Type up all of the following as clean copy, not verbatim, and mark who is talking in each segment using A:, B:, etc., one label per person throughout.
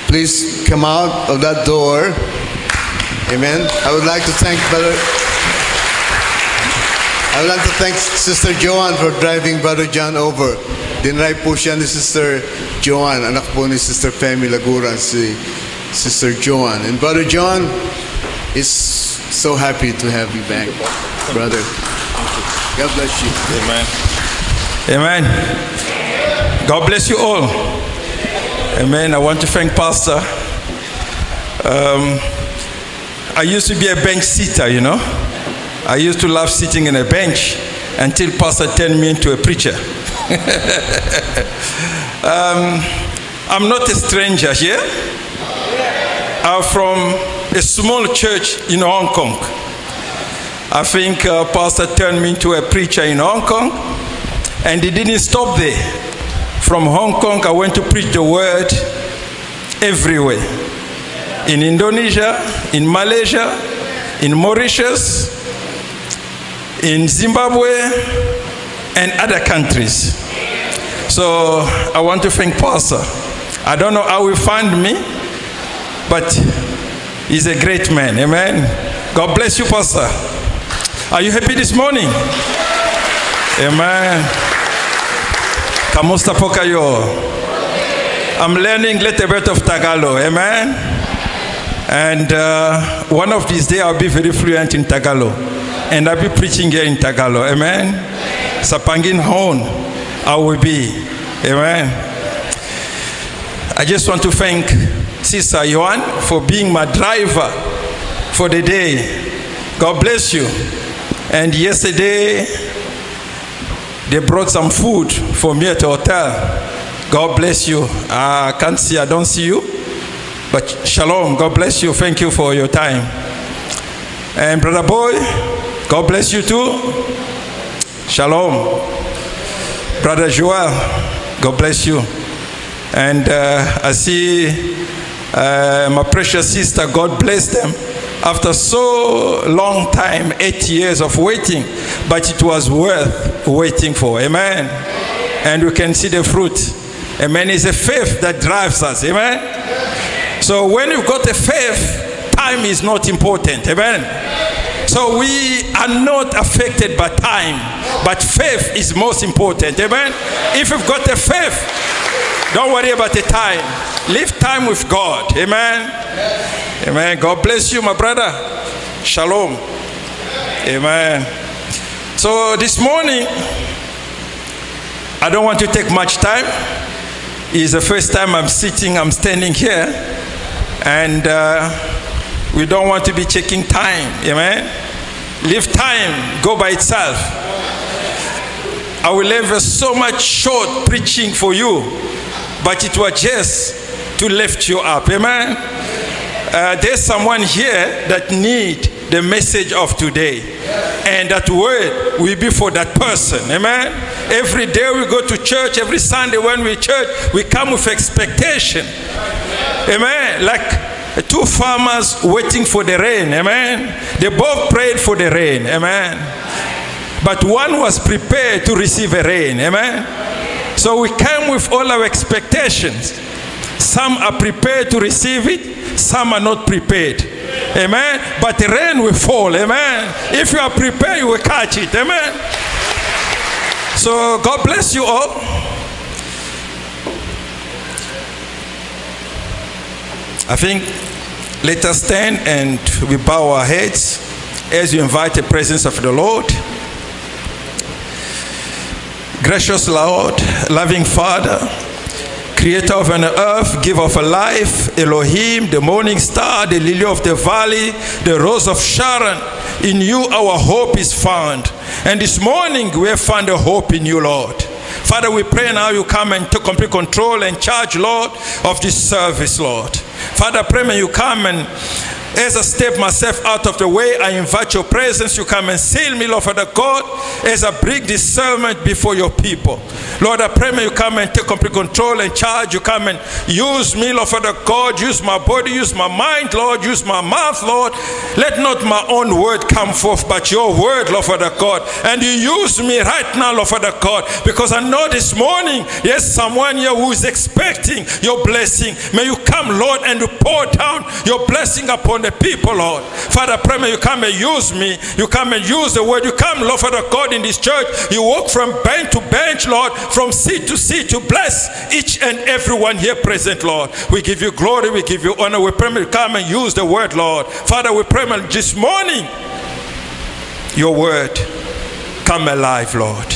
A: please come out of that door. Amen. I would like to thank Sister Joanne for driving Brother John over. Dinray po siya ni Sister Joanne, anak po ni Sister Femi Laguran, si Sister Joanne. And Brother John is so happy to have you back, brother. God bless you.
B: Amen. Amen. God bless you all. Amen. I want to thank Pastor. I used to be a bench sitter, you know. I used to love sitting in a bench until Pastor turned me into a preacher. I'm not a stranger here. I'm from a small church in Hong Kong. I think Pastor turned me into a preacher in Hong Kong, and he didn't stop there. From Hong Kong, I went to preach the word everywhere. In Indonesia, in Malaysia, in Mauritius, in Zimbabwe, and other countries. So I want to thank Pastor. I don't know how he found me, but he's a great man. Amen. God bless you, Pastor. Are you happy this morning? Amen. Kamusta po kayo? I'm learning a little bit of Tagalog. Amen. And one of these days I'll be very fluent in Tagalog. And I'll be preaching here in Tagalog. Amen. Sa Panginhon, I will be. Amen. I just want to thank Sister Yohan for being my driver for the day. God bless you. And yesterday, they brought some food for me at the hotel. God bless you. I can't see, I don't see you. But shalom, God bless you. Thank you for your time. And Brother Boy, God bless you too. Shalom. Brother Joel, God bless you. And I see my precious sister, God bless them. After so long time, 8 years of waiting, but it was worth waiting for. Amen. And we can see the fruit. Amen. It's a faith that drives us. Amen. So when you've got a faith, time is not important. Amen. So we are not affected by time, but faith is most important. Amen. If you've got a faith, don't worry about the time. Live time with God. Amen. Amen. God bless you, my brother. Shalom. Amen. So this morning, I don't want to take much time. It's the first time I'm standing here. And we don't want to be checking time. Amen. Leave time, go by itself. I will have so much short preaching for you, but it was just to lift you up. Amen. There's someone here that need the message of today, and that word will be for that person. Amen. Every day we go to church, every Sunday when we church, we come with expectation. Amen. Like two farmers waiting for the rain. Amen. They both prayed for the rain. Amen. But one was prepared to receive a rain. Amen. So we came with all our expectations. Some are prepared to receive it, some are not prepared. Amen. But the rain will fall. Amen. If you are prepared, you will catch it. Amen. So God bless you all. I think let us stand and we bow our heads as we invite the presence of the Lord. Gracious Lord, loving Father, creator of an earth, giver of a life, Elohim, the morning star, the lily of the valley, the rose of Sharon, in you our hope is found. And this morning we have found a hope in you, Lord. Father, we pray now you come and take complete control and charge, Lord, of this service, Lord. Father, I pray may you come and As I step myself out of the way, I invite your presence. You come and seal me, Lord Father God, as I bring this sermon before your people. Lord, I pray may you come and take complete control and charge. You come and use me, Lord Father God. Use my body, use my mind, Lord. Use my mouth, Lord. Let not my own word come forth, but your word, Lord Father God. And you use me right now, Lord Father God, because I know this morning, yes, someone here who is expecting your blessing. May you come, Lord, and you pour down your blessing upon the people, Lord. Father, pray may you come and use me. You come and use the word. You come, Lord Father God, in this church. You walk from bench to bench, Lord, from seat to seat to bless each and everyone here present, Lord. We give you glory. We give you honor. We pray may you come and use the word, Lord. Father, we pray may this morning your word come alive, Lord.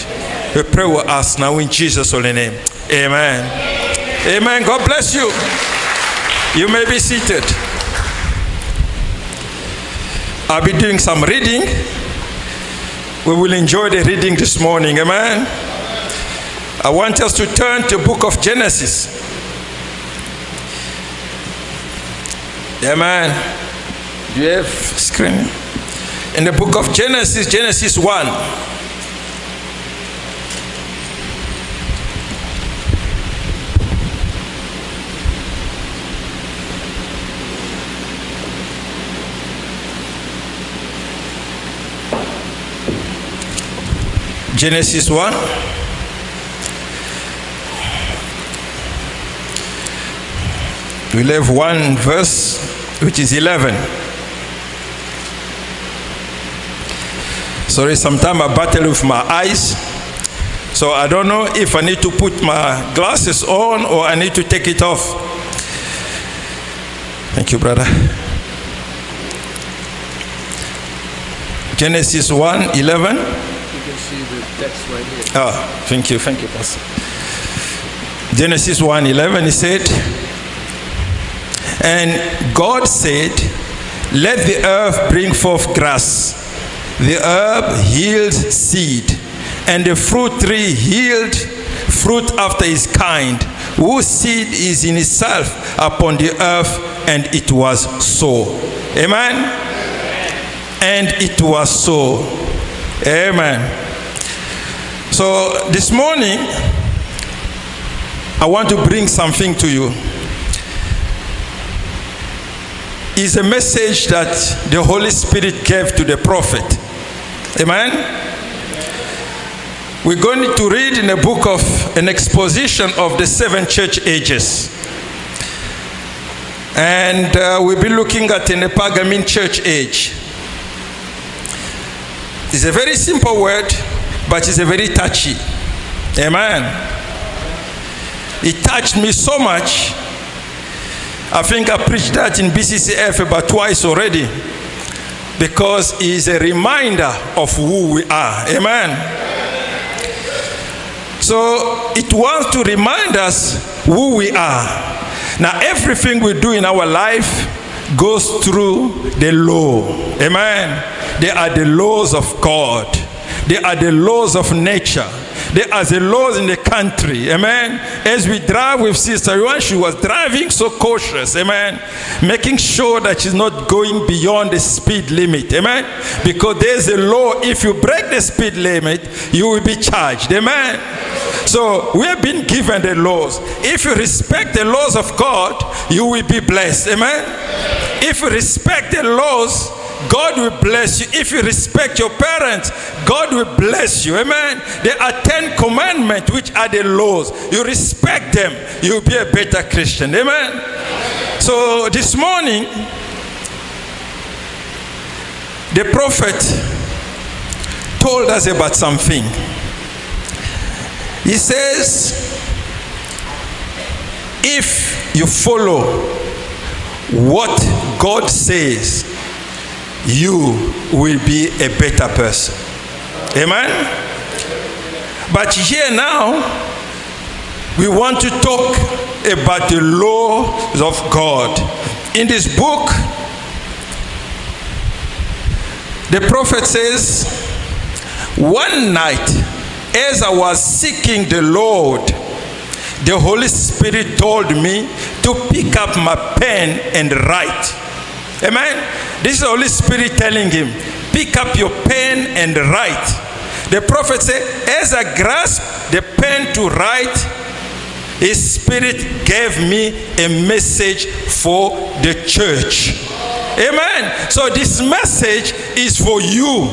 B: We pray with us now in Jesus' holy name. Amen. Amen. God bless you. You may be seated. I'll be doing some reading. We will enjoy the reading this morning. Amen. I want us to turn to the book of Genesis. Amen. Do you have screen? In the book of Genesis, Genesis 1. Genesis 1. We'll have one verse, which is 11. Sorry, sometimes I battle with my eyes. So I don't know if I need to put my glasses on or I need to take it off. Thank you, brother. Genesis 1:11.
C: See the text right here.
B: Oh, thank you, Pastor. Genesis 1:11, he said, and God said, let the earth bring forth grass, the herb yield seed, and the fruit tree yield fruit after his kind, whose seed is in itself upon the earth, and it was so. Amen? And it was so. Amen. So this morning, I want to bring something to you. It's a message that the Holy Spirit gave to the prophet. Amen? We're going to read in a book of an exposition of the 7 church ages. And we'll be looking at in the Pergamene church age. It's a very simple word, but it's a very touchy. Amen. It touched me so much. I think I preached that in BCCF about twice already, because it's a reminder of who we are. Amen. So it wants to remind us who we are. Now everything we do in our life goes through the law. Amen. They are the laws of God. They are the laws of nature. They are the laws in the country. Amen. As we drive with Sister Yuan, she was driving so cautious. Amen. Making sure that she's not going beyond the speed limit. Amen. Because there's a law. If you break the speed limit, you will be charged. Amen. So we have been given the laws. If you respect the laws of God, you will be blessed. Amen. If you respect the laws, God will bless you. If you respect your parents, God will bless you. Amen. There are 10 commandments, which are the laws. You respect them, you'll be a better Christian. Amen. So this morning, the prophet told us about something. He says, if you follow what God says, you will be a better person. Amen? But here now, we want to talk about the laws of God. In this book, the prophet says, one night, as I was seeking the Lord, the Holy Spirit told me to pick up my pen and write. Amen. This is the Holy Spirit telling him, pick up your pen and write. The prophet said, as I grasped the pen to write, his spirit gave me a message for the church. Amen. So this message is for you.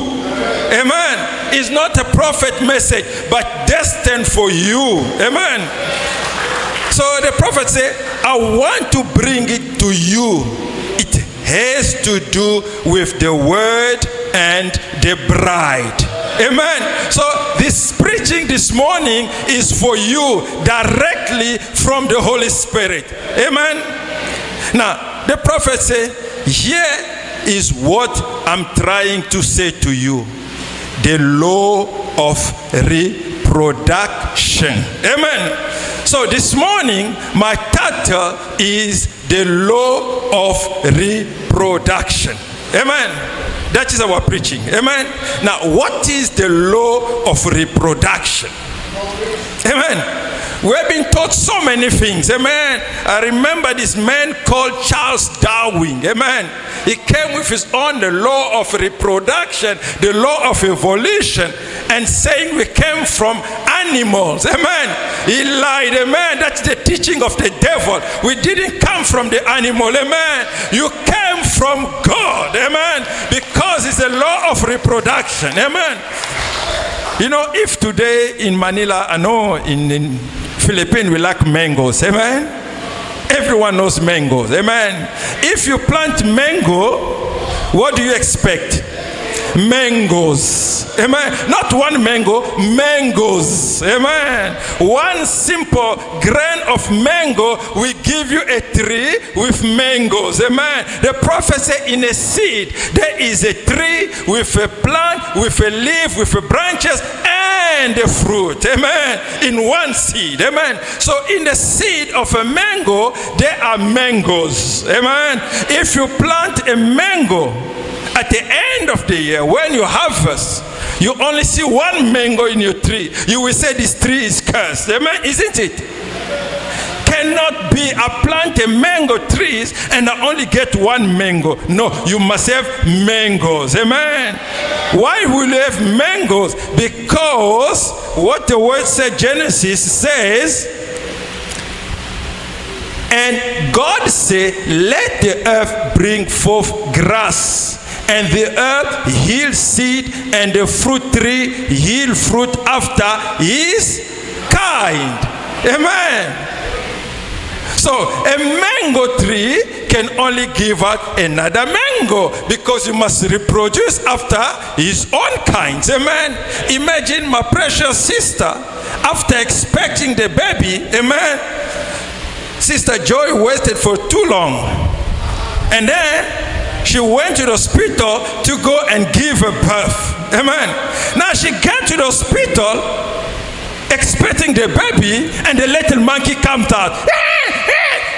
B: Amen. It's not a prophet message, but destined for you. Amen. So the prophet said, I want to bring it to you. It has to do with the word and the bride. Amen. So this preaching this morning is for you directly from the Holy Spirit. Amen. Now, the prophet said, here is what I'm trying to say to you. The law of reproduction. Amen. So this morning, my title is the law of reproduction. Amen. That is our preaching. Amen. Now, what is the law of reproduction? Amen. We have been taught so many things. Amen. I remember this man called Charles Darwin. Amen. He came with his own the law of reproduction, the law of evolution, and saying we came from animals. Amen. He lied. Amen. That's the teaching of the devil. We didn't come from the animal. Amen. You came from God. Amen. Because it's the law of reproduction. Amen. You know, if today in Manila, I know in Philippines we like mangoes. Amen. Everyone knows mangoes. Amen. If you plant mango, what do you expect? Mangoes. Amen. Not one mango, mangoes. Amen. One simple grain of mango will give you a tree with mangoes. Amen. The prophet said in a seed there is a tree with a plant, with a leaf, with a branches and a fruit. Amen. In one seed. Amen. So in the seed of a mango there are mangoes. Amen. If you plant a mango, at the end of the year, when you harvest, you only see one mango in your tree. You will say this tree is cursed. Amen? Isn't it? Cannot be. I plant a mango trees and I only get one mango. No, you must have mangoes. Amen? Why will you have mangoes? Because what the word said, Genesis says, and God said, let the earth bring forth grass. And the earth yield seed, and the fruit tree yield fruit after his kind. Amen. So a mango tree can only give out another mango because you must reproduce after his own kinds. Amen. Imagine my precious sister, after expecting the baby, amen, Sister Joy waited for too long. And then she went to the hospital to go and give a birth. Amen. Now she came to the hospital expecting the baby, and the little monkey comes out.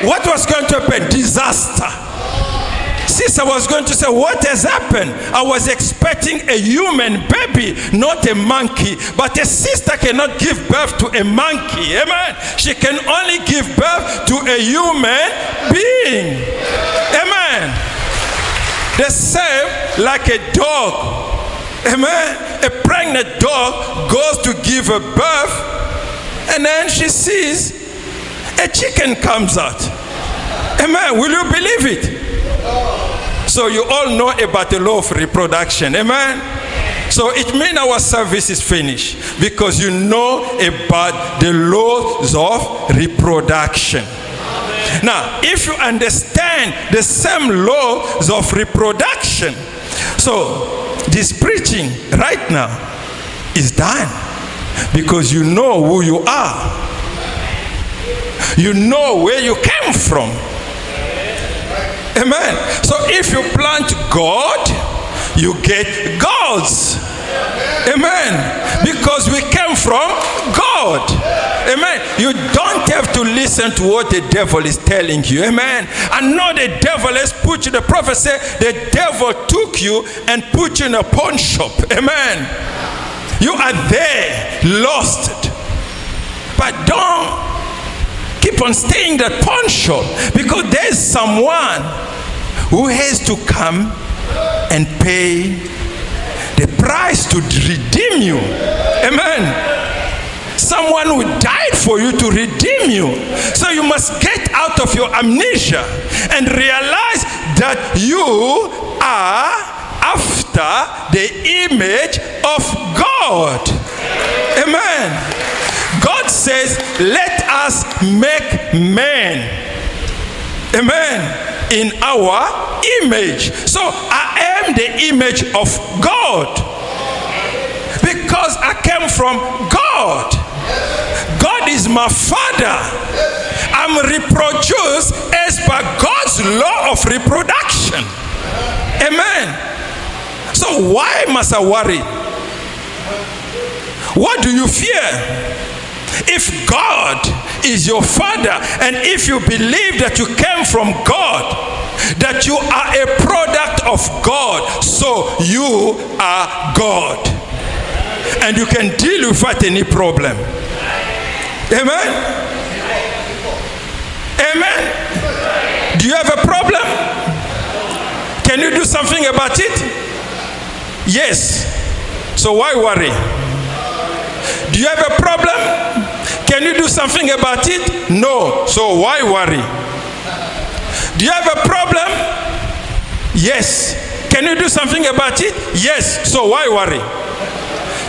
B: What was going to happen? Disaster. Sister was going to say, what has happened? I was expecting a human baby, not a monkey. But a sister cannot give birth to a monkey. Amen. She can only give birth to a human being. Amen. The same like a dog. Amen. A pregnant dog goes to give a birth, and then she sees a chicken comes out. Amen. Will you believe it? So you all know about the law of reproduction. Amen. So it means our service is finished because you know about the laws of reproduction. Now, if you understand the same laws of reproduction, so this preaching right now is done because you know who you are. You know where you came from. Amen. So if you plant God, you get gods. Amen. Because we came from God. Amen. You don't have to listen to what the devil is telling you. Amen. I know the devil has put you, the prophet said, the devil took you and put you in a pawn shop. Amen. You are there, lost. But don't keep on staying in that pawn shop, because there is someone who has to come and pay the price to redeem you. Amen. Someone who died for you to redeem you. So you must get out of your amnesia and realize that you are after the image of God. Amen. God says, let us make man. Amen. In our image. So I am the image of God. Because I came from God. God is my father. I'm reproduced as per God's law of reproduction. Amen. So why must I worry? What do you fear? If God is your father, and if you believe that you came from God, that you are a product of God, so you are God. And you can deal without any problem. Amen? Amen? Do you have a problem? Can you do something about it? Yes. So why worry? Do you have a problem? Can you do something about it? No. So why worry? Do you have a problem? Yes. Can you do something about it? Yes. So why worry?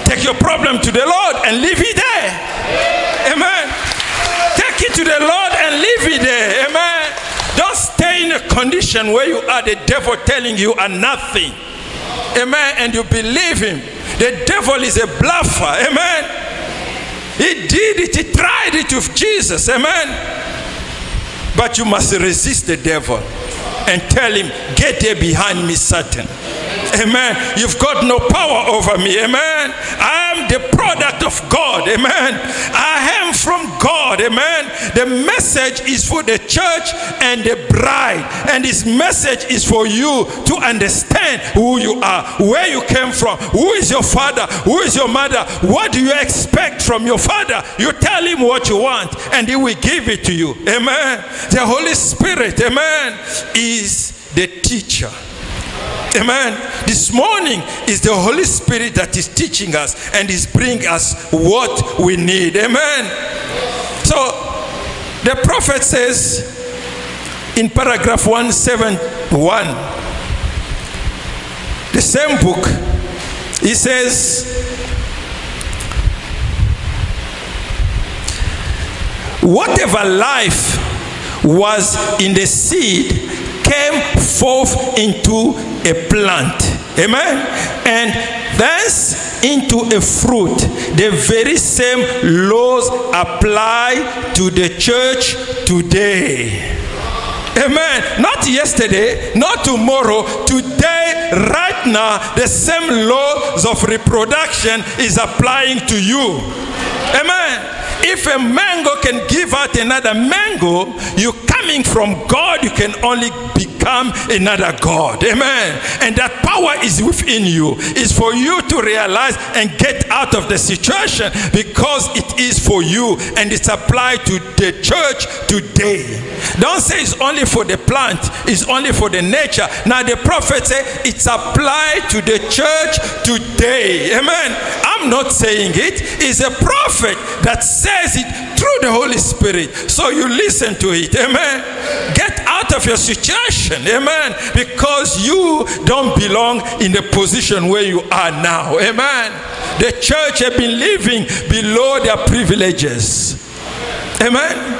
B: Take your problem to the Lord and leave it there. Amen. Take it to the Lord and leave it there. Amen. Don't stay in a condition where you are the devil telling you are nothing. Amen. And you believe him. The devil is a bluffer. Amen. He did it. He tried it with Jesus. Amen. But you must resist the devil and tell him, get there behind me, Satan. Amen. You've got no power over me. Amen. I am the product of God. Amen. I am from God. Amen. The message is for the church and the bride. And this message is for you to understand who you are, where you came from, who is your father, who is your mother, what do you expect from your father. You tell him what you want and he will give it to you. Amen. The Holy Spirit, amen, is the teacher. Amen. This morning is the Holy Spirit that is teaching us and is bringing us what we need. Amen. So the prophet says in paragraph 171, the same book, he says, whatever life was in the seed came forth into a plant. Amen. And thence into a fruit. The very same laws apply to the church today. Amen. Not yesterday, not tomorrow, today, right now, the same laws of reproduction is applying to you. Amen. If a mango can give out another mango, you coming from God, you can only become another God. Amen. And that power is within you. It's for you to realize and get out of the situation because it is for you and it's applied to the church today. Don't say it's only for the plant, it's only for the nature. Now the prophet said it's applied to the church today. Amen. I'm not saying it. It's a prophet that says it through the Holy Spirit. So you listen to it. Amen. Get out of your situation. Amen. Because you don't belong in the position where you are now. Amen. The church have been living below their privileges. Amen.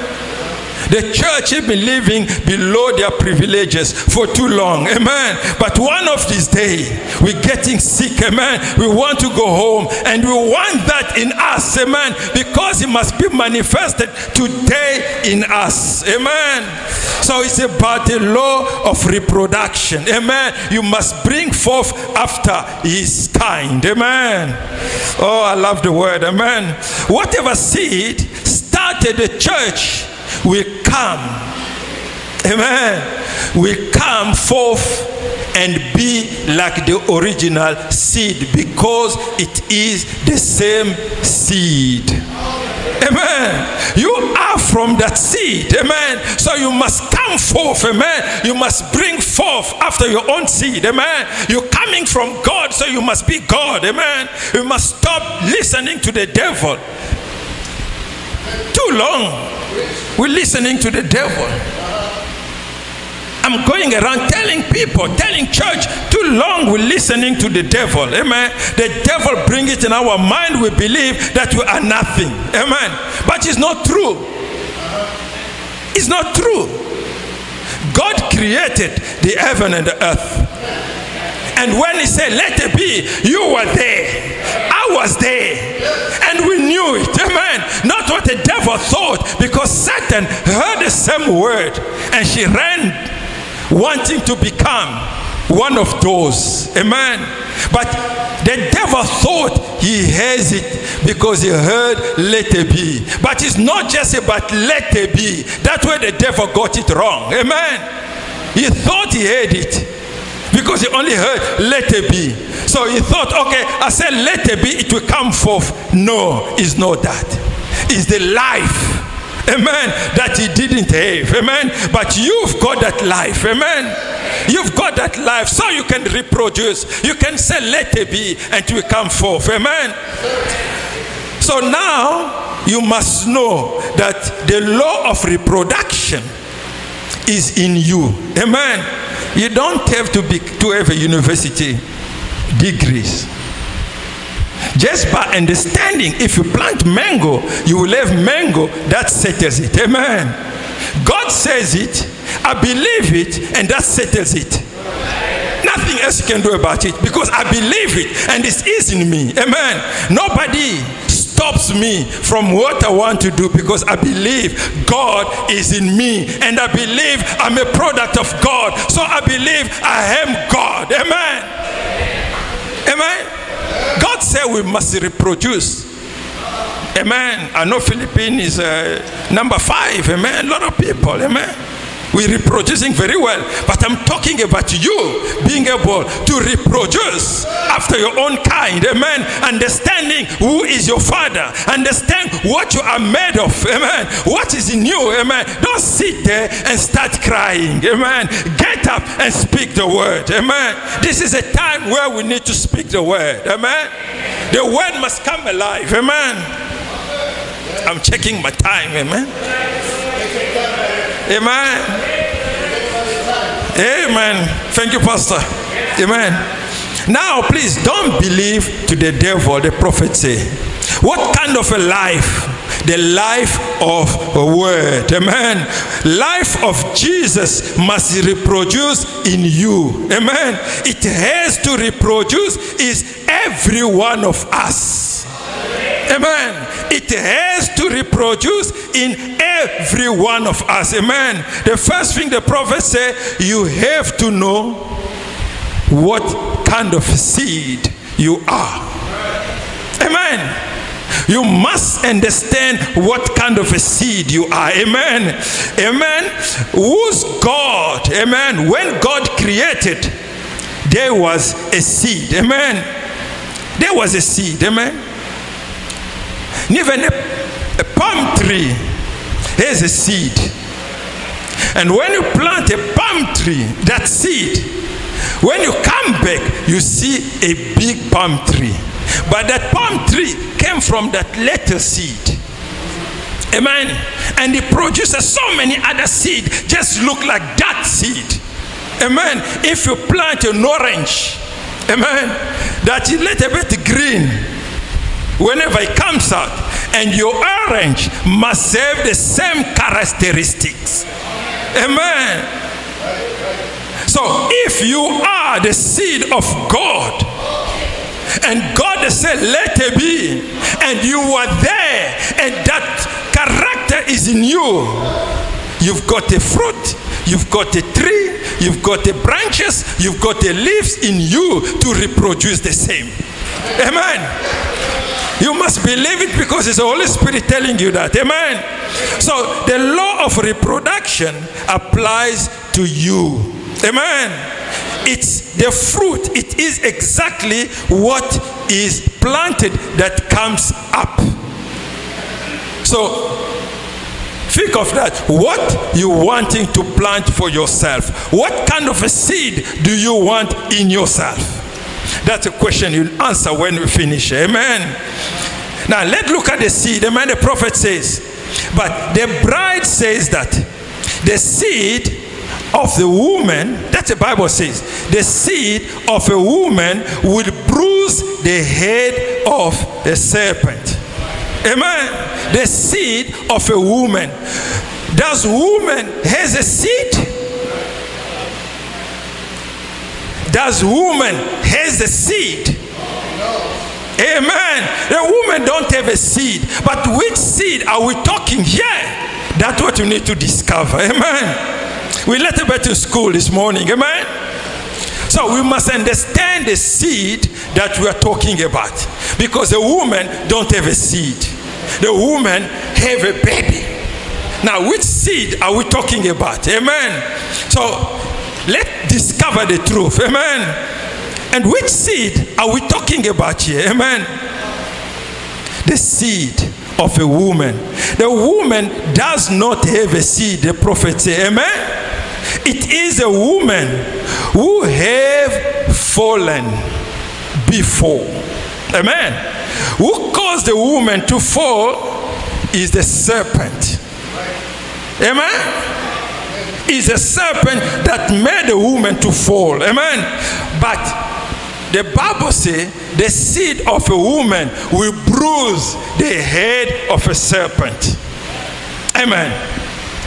B: The church has been living below their privileges for too long. Amen. But one of these days, we're getting sick. Amen. We want to go home. And we want that in us. Amen. Because it must be manifested today in us. Amen. So it's about the law of reproduction. Amen. You must bring forth after his kind. Amen. Oh, I love the word. Amen. Whatever seed started the church will come, amen, will come forth and be like the original seed because it is the same seed. Amen. You are from that seed. Amen. So you must come forth. Amen. You must bring forth after your own seed. Amen. You're coming from God, so you must be God. Amen. You must stop listening to the devil. Too long we're listening to the devil. I'm going around telling people, telling church, too long we're listening to the devil. Amen. The devil bring it in our mind. We believe that we are nothing. Amen. But it's not true. It's not true. God created the heaven and the earth. And when he said, let it be, you were there. I was there. And we knew it. Amen. Not what the devil thought, because Satan heard the same word and she ran wanting to become one of those. Amen. But the devil thought he has it because he heard let it be. But it's not just about let it be. That's where the devil got it wrong. Amen. He thought he had it because he only heard let it be. So he thought, okay, I said let it be, it will come forth. No, it's not that. It's the life. Amen. That he didn't have. Amen. But you've got that life. Amen. You've got that life, so you can reproduce. You can say let it be and it will come forth. Amen. So now you must know that the law of reproduction is in you. Amen. You don't have to have a university degrees. Just by understanding, if you plant mango, you will have mango. That settles it. Amen. God says it, I believe it, and that settles it. Nothing else you can do about it, because I believe it and it is in me. Amen. Nobody stops me from what I want to do, because I believe God is in me and I believe I'm a product of God. So I believe I am God. Amen. Amen. God said we must reproduce. Amen. I know Philippines is number 5. Amen. A lot of people. Amen. We're reproducing very well. But I'm talking about you being able to reproduce after your own kind. Amen. Understanding who is your father. Understand what you are made of. Amen. What is in you. Amen. Don't sit there and start crying. Amen. Get up and speak the word. Amen. This is a time where we need to speak the word. Amen. The word must come alive. Amen. I'm checking my time. Amen. Amen. Amen. Thank you, Pastor. Amen. Now, please don't believe to the devil, the prophet say. What kind of a life? The life of a word. Amen. Life of Jesus must reproduce in you. Amen. It has to reproduce is every one of us. Amen. It has to reproduce in every one of us. Amen. The first thing the prophet said, you have to know what kind of seed you are. Amen. You must understand what kind of a seed you are. Amen. Amen. Who's God? Amen. When God created, there was a seed. Amen. There was a seed. Amen. Even a palm tree has a seed. And when you plant a palm tree, that seed, when you come back, you see a big palm tree. But that palm tree came from that little seed. Amen. And it produces so many other seeds, just look like that seed. Amen. If you plant an orange, amen, that is a little bit green, whenever it comes out, and your orange must have the same characteristics. Amen. So if you are the seed of God, and God said let it be, and you were there, and that character is in you, you've got a fruit, you've got a tree, you've got the branches, you've got the leaves in you to reproduce the same. Amen. You must believe it, because it's the Holy Spirit telling you that. Amen. So the law of reproduction applies to you. Amen. It's the fruit. It is exactly what is planted that comes up. So think of that. What you wanting to plant for yourself? What kind of a seed do you want in yourself? That's a question you'll answer when we finish. Amen. Now let's look at the seed. Amen. The prophet says, but the bride says that the seed of the woman, that the Bible says, the seed of a woman will bruise the head of the serpent. Amen. The seed of a woman. Does woman has a seed? Does woman has a seed? Amen. The woman don't have a seed. But which seed are we talking here? That's what you need to discover. Amen. We let a bit in school this morning. Amen. So we must understand the seed that we are talking about. Because the woman don't have a seed. The woman have a baby. Now which seed are we talking about? Amen. So let's discover the truth. Amen. And which seed are we talking about here? Amen. The seed of a woman. The woman does not have a seed, the prophet says. Amen. It is a woman who have fallen before. Amen. Who caused the woman to fall is the serpent. Amen. Is a serpent that made the woman to fall. Amen. But the Bible says the seed of a woman will bruise the head of a serpent. Amen.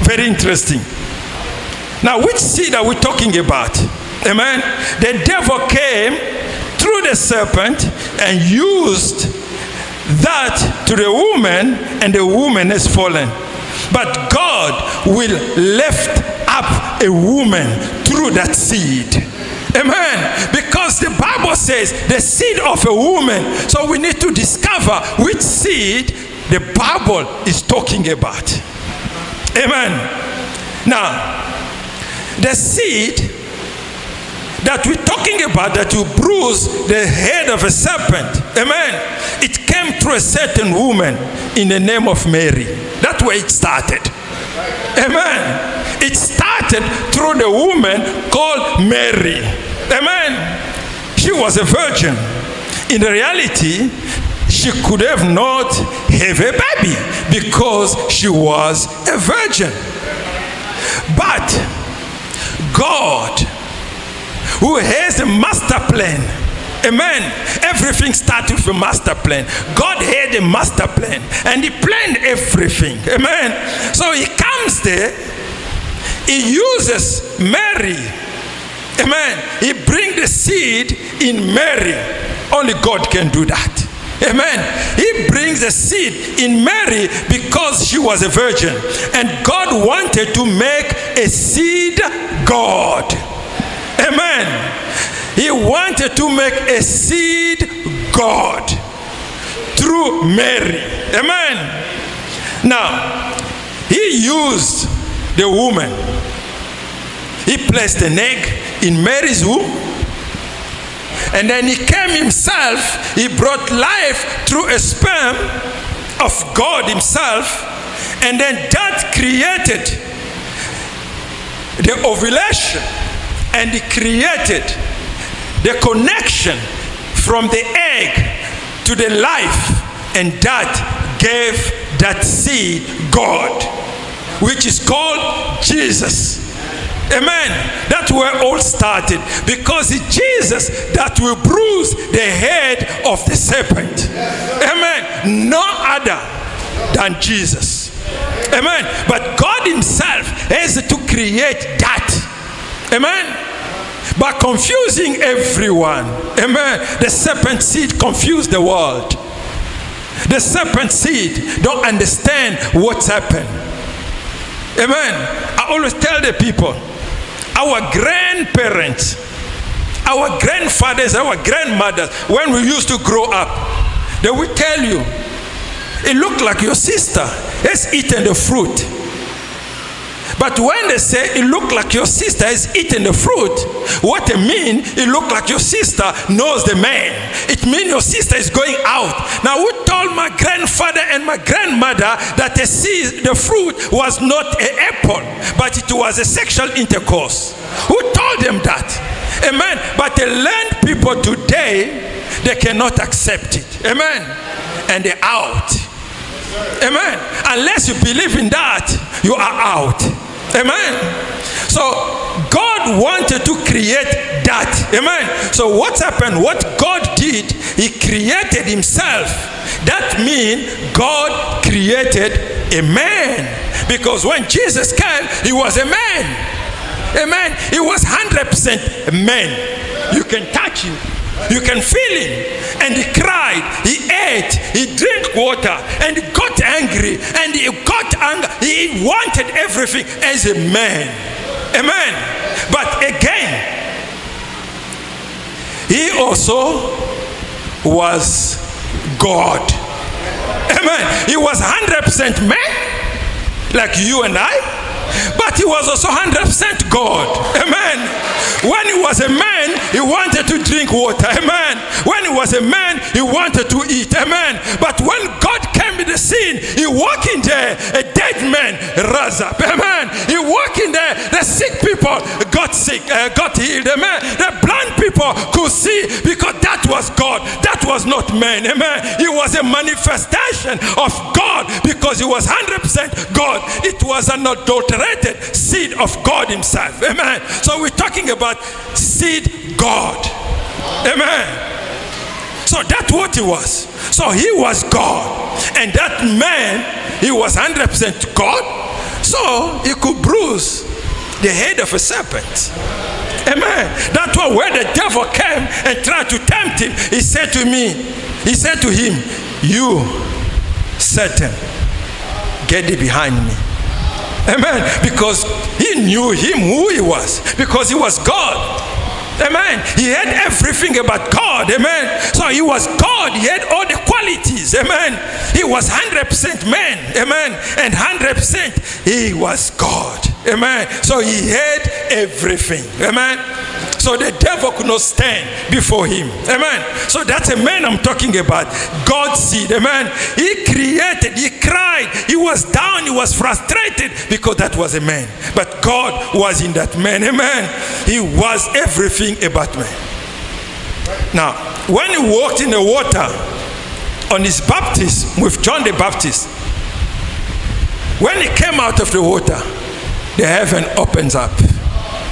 B: Very interesting. Now, which seed are we talking about? Amen. The devil came through the serpent and used that to the woman, and the woman has fallen. But God will lift up a woman through that seed. Amen. Because the Bible says the seed of a woman. So we need to discover which seed the Bible is talking about. Amen. Now, the seed that we're talking about that will bruise the head of a serpent. Amen. It came through a certain woman in the name of Mary. That's where it started. Amen. It started through the woman called Mary. Amen. She was a virgin. In reality, she could have not have a baby because she was a virgin. But God, who has a master plan, amen, everything started with a master plan. God had a master plan and he planned everything. Amen. So he comes there, he uses Mary. Amen. He brings the seed in Mary. Only God can do that. Amen. He brings the seed in Mary because she was a virgin. And God wanted to make a seed God. Amen. He wanted to make a seed God through Mary. Amen. Now, he used the woman. He placed an egg in Mary's womb. And then he came himself. He brought life through a sperm of God himself. And then that created the ovulation. And he created the connection from the egg to the life. And that gave that seed God, which is called Jesus. Amen. That's where all started. Because it's Jesus that will bruise the head of the serpent. Amen. No other than Jesus. Amen. But God himself has to create that. Amen. By confusing everyone. Amen. The serpent seed confused the world. The serpent seed don't understand what's happened. Amen. I always tell the people, our grandparents, our grandfathers, our grandmothers, when we used to grow up, they would tell you, it looked like your sister has eaten the fruit. But when they say it look like your sister is eating the fruit, what they mean, it look like your sister knows the man. It means your sister is going out. Now, who told my grandfather and my grandmother that the fruit was not an apple, but it was a sexual intercourse? Who told them that? Amen. But the learned people today, they cannot accept it. Amen. And they're out. Amen. Unless you believe in that, you are out. Amen. So God wanted to create that. Amen. So what's happened? What God did, he created himself. That means God created a man. Because when Jesus came, he was a man. Amen. He was 100% man. You can touch him. You can feel him. And he cried, he ate, he drank water, and he got angry, and he got anger. He wanted everything as a man. Amen. But again, he also was God. Amen. He was 100% man, like you and I. But he was also 100% God. Amen. When he was a man, he wanted to drink water. Amen. When he was a man, he wanted to eat. Amen. But when God came in the scene, he walked in there, a dead man rose up. Amen. He walked in there, the sick people got sick, got healed. Amen. The blind people could see, because that was God. That was not man. Amen. He was a manifestation of God, because he was 100% God. It was an adulterated seed of God himself. Amen. So we're talking about seed God. Amen. So that's what he was. So he was God. And that man, he was 100% God. So he could bruise the head of a serpent. Amen. That's why when the devil came and tried to tempt him, he said to him, you, Satan, get thee behind me. Amen. Because he knew him who he was. Because he was God. Amen. He had everything about God. Amen. So he was God. He had all the qualities. Amen. He was 100% man. Amen. And 100% he was God. Amen. So he had everything. Amen. So the devil could not stand before him. Amen. So that's a man I'm talking about. God's seed. Amen. He created, he cried, he was down, he was frustrated, because that was a man. But God was in that man. Amen. He was everything about man. Now, when he walked in the water on his baptism with John the Baptist, when he came out of the water, the heaven opens up.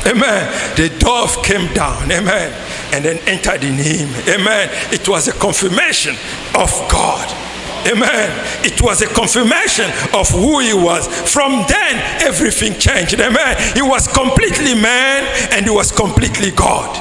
B: Amen. The dove came down. Amen. And then entered in him. Amen. It was a confirmation of God. Amen. It was a confirmation of who he was. From then, everything changed. Amen. He was completely man and he was completely God.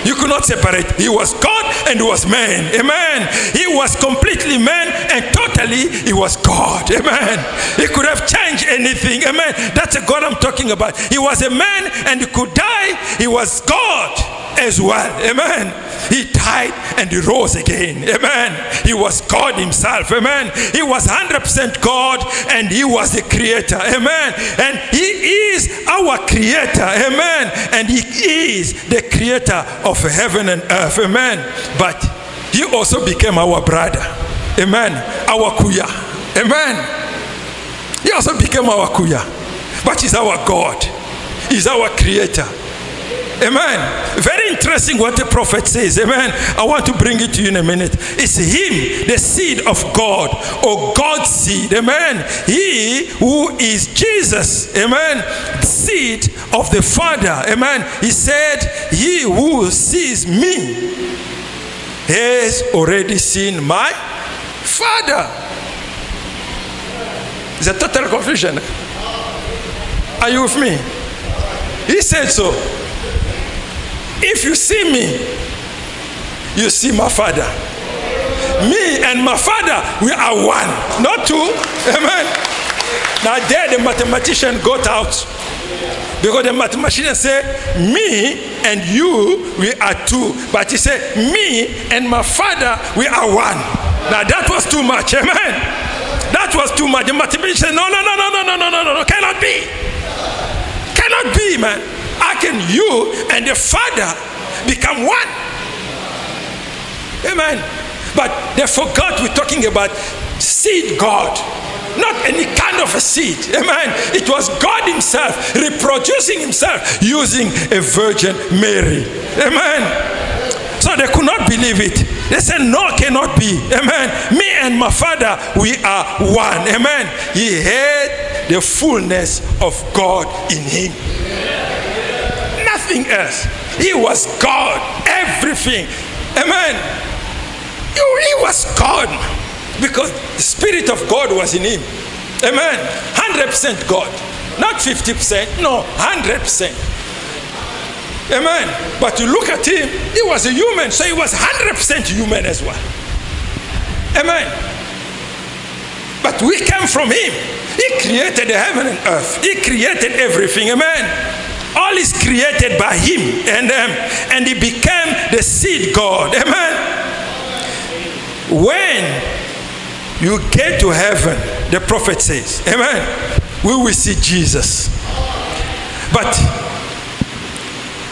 B: You could not separate. He was God and he was man. Amen. He was completely man and totally he was God. Amen. He could have changed anything. Amen. That's a God I'm talking about. He was a man and he could die. He was God as well. Amen. He died and he rose again. Amen. He was God himself. Amen. He was 100% God and he was the creator. Amen. And he is our creator. Amen. And he is the creator of heaven and earth. Amen. But he also became our brother. Amen. Our kuya. Amen. He also became our kuya. But he's our God. He's our creator. Amen. Very interesting what the prophet says. Amen. I want to bring it to you in a minute. It's him, the seed of God, or God's seed. Amen. He who is Jesus. Amen. Seed of the Father. Amen. He said, he who sees me has already seen my Father. It's a total confusion. Are you with me? He said so. If you see me, you see my Father. Me and my Father, we are one, not two. Amen. Now there the mathematician got out, because the mathematician said, me and you, we are two. But he said, me and my Father, we are one. Now that was too much. Amen. That was too much. The mathematician said, no, cannot be. Cannot be, man. How can you and the Father become one? Amen. But they forgot we're talking about seed God. Not any kind of a seed. Amen. It was God himself reproducing himself using a Virgin Mary. Amen. So they could not believe it. They said, no, cannot be. Amen. Me and my Father, we are one. Amen. He had the fullness of God in him. Nothing else. He was God. Everything. Amen. He was God. Because the Spirit of God was in him. Amen. 100% God. Not 50%. No, 100%. Amen. But you look at him, he was a human, so he was 100% human as well. Amen. But we came from him. He created the heaven and earth. He created everything. Amen. All is created by him and he became the seed God. Amen. When you get to heaven, the prophet says, amen, we will see Jesus. But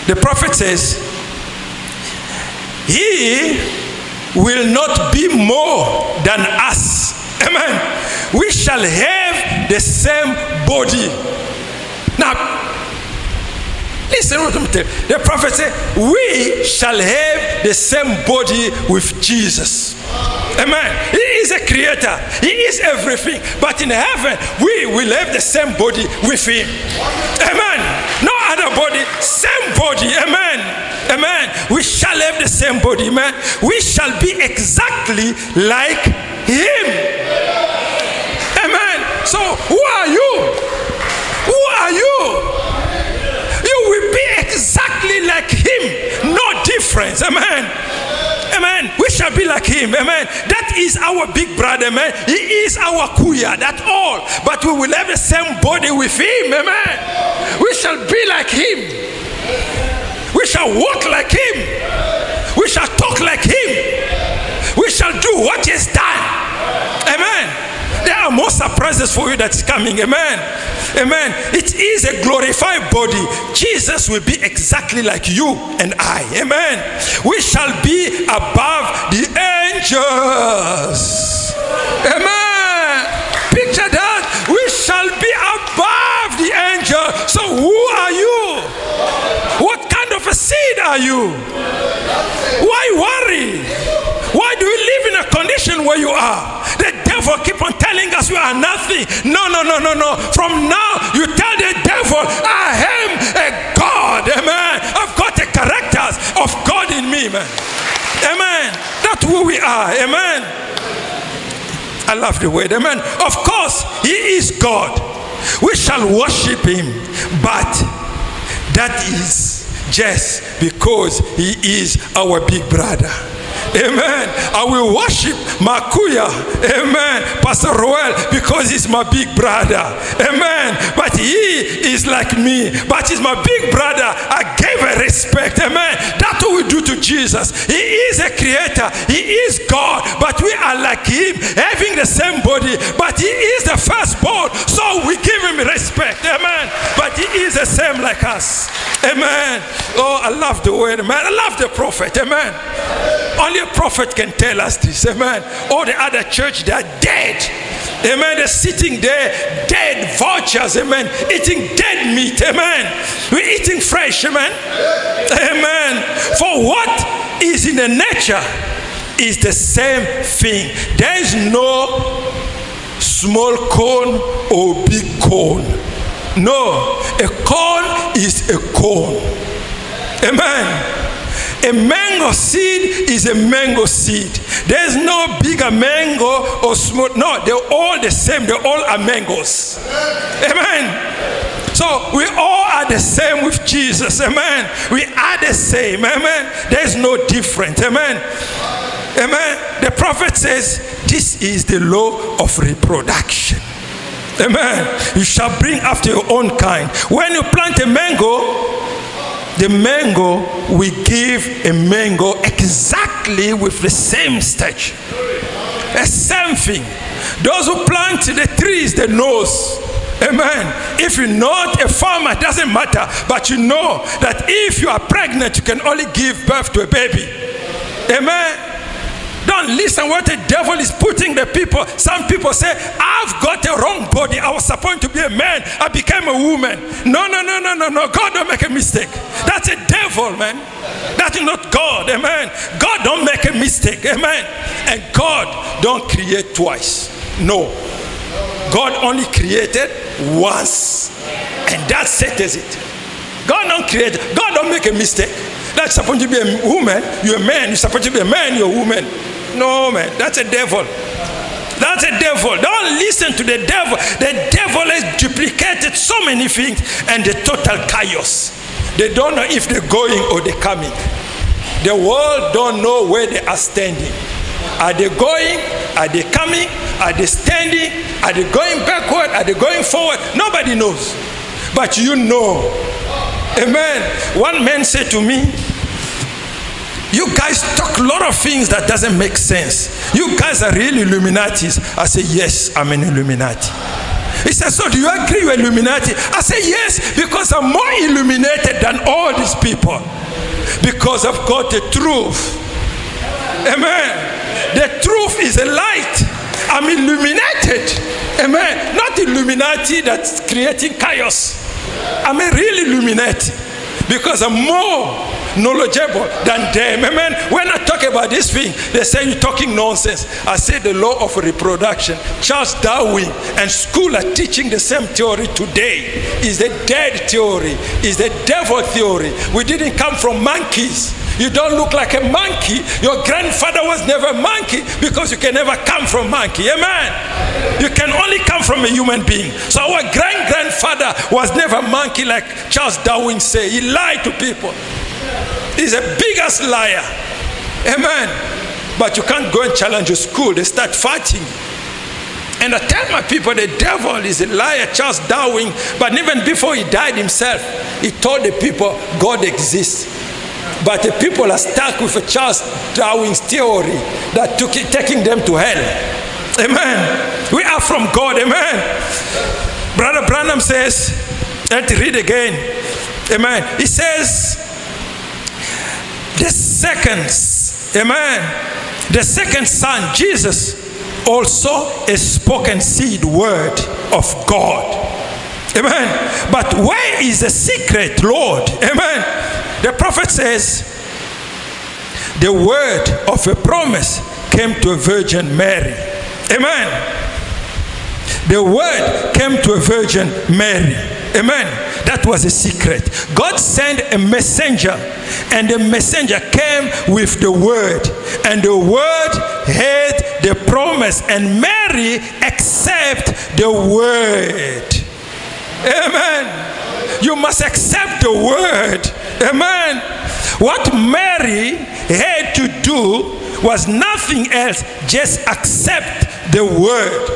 B: the prophet says, he will not be more than us. Amen. We shall have the same body. Now, listen what I'm telling you. The prophet said, we shall have the same body with Jesus. Amen. He is a creator. He is everything. But in heaven, we will have the same body with him. Amen. No other body, same body. Amen. Amen. We shall have the same body. Amen. We shall be exactly like him. Amen. So who are you? Who are you? You will be exactly like him. No difference. Amen. Amen. We shall be like him. Amen. That is our big brother. Man. He is our kuya. That's all. But we will have the same body with him. Amen. We shall be like him. We shall walk like him. We shall talk like him. We shall do what he has done. Amen. There are more surprises for you that's coming. Amen. Amen. It is a glorified body. Jesus will be exactly like you and I. Amen. We shall be above the angels. Amen. Picture that. We shall be above the angels. So who are you? What kind of a seed are you? Why worry? Why do you live in a condition where you are? The devil keep on telling us we are nothing. No. From now, you tell the devil, I am a God. Amen. I've got the characters of God in me, man. Amen. That's who we are. Amen. I love the word. Amen. Of course, he is God. We shall worship him. But that is just because he is our big brother. Amen. I will worship Makuya. Amen. Pastor Roel, because he's my big brother. Amen. But he is like me. But he's my big brother. I gave a respect. Amen. That's what we do to Jesus. He is a creator. He is God. But we are like him, having the same body. But he is the firstborn. So we give him respect. Amen. But he is the same like us. Amen. Oh, I love the word. Amen. I love the prophet. Amen. Only a prophet can tell us this. Amen. All the other church, they are dead. Amen. They're sitting there, dead vultures. Amen. Eating dead meat. Amen. We're eating fresh. Amen. Amen. For what is in the nature is the same thing. There is no small cone or big cone. No. A cone is a cone. Amen. A mango seed is a mango seed. There's no bigger mango or small. No, they're all the same. They all are mangoes. Amen. So we all are the same with Jesus. Amen. We are the same. Amen. There's no difference. Amen. Amen. The prophet says this is the law of reproduction. Amen. You shall bring after your own kind. When you plant a mango, the mango will give a mango exactly with the same stature. The same thing. Those who plant the trees, they knows Amen. If you're not a farmer, it doesn't matter. But you know that if you are pregnant, you can only give birth to a baby. Amen. Don't listen what the devil is putting the people. Some people say, I've got a wrong body. I was supposed to be a man. I became a woman. No. God don't make a mistake. That's a devil, man. That's not God. Amen. God don't make a mistake. Amen. And God don't create twice. No. God only created once. And that settles it. God don't create. God don't make a mistake. That's supposed to be a woman. You're a man. You're supposed to be a man. You're a woman. No, man. That's a devil. That's a devil. Don't listen to the devil. The devil has duplicated so many things and the total chaos. They don't know if they're going or they're coming. The world don't know where they are standing. Are they going? Are they coming? Are they standing? Are they going backward? Are they going forward? Nobody knows. But you know. Amen. One man said to me, you guys talk a lot of things that doesn't make sense. You guys are really Illuminatis. I say, yes, I'm an Illuminati. He said, so do you agree with Illuminati? I say, yes, because I'm more illuminated than all these people. Because I've got the truth. Amen. The truth is a light. I'm illuminated. Amen. Not Illuminati that's creating chaos. I'm a real Illuminati because I'm more knowledgeable than them. Amen. When I talk about this thing, they say you're talking nonsense. I say the law of reproduction. Charles Darwin and school are teaching the same theory today. It's a dead theory. It's the devil theory. We didn't come from monkeys. You don't look like a monkey. Your grandfather was never a monkey because you can never come from monkey. Amen. You can only come from a human being. So our grandfather was never a monkey like Charles Darwin said. He lied to people. He's the biggest liar. Amen. But you can't go and challenge your school. They start fighting. And I tell my people the devil is a liar, Charles Darwin. But even before he died himself, he told the people God exists. But the people are stuck with a Charles Darwin's theory that taking them to hell. Amen. We are from God. Amen. Brother Branham says, let's read again. Amen. He says, the second son, Jesus, also a spoken seed word of God. Amen. But where is the secret, Lord? Amen. The prophet says, the word of a promise came to a Virgin Mary. Amen. The word came to a Virgin Mary. Amen. That was a secret. God sent a messenger, and the messenger came with the word, and the word had the promise, and Mary accepted the word. Amen. You must accept the word. Amen. What Mary had to do was nothing else, just accept the word.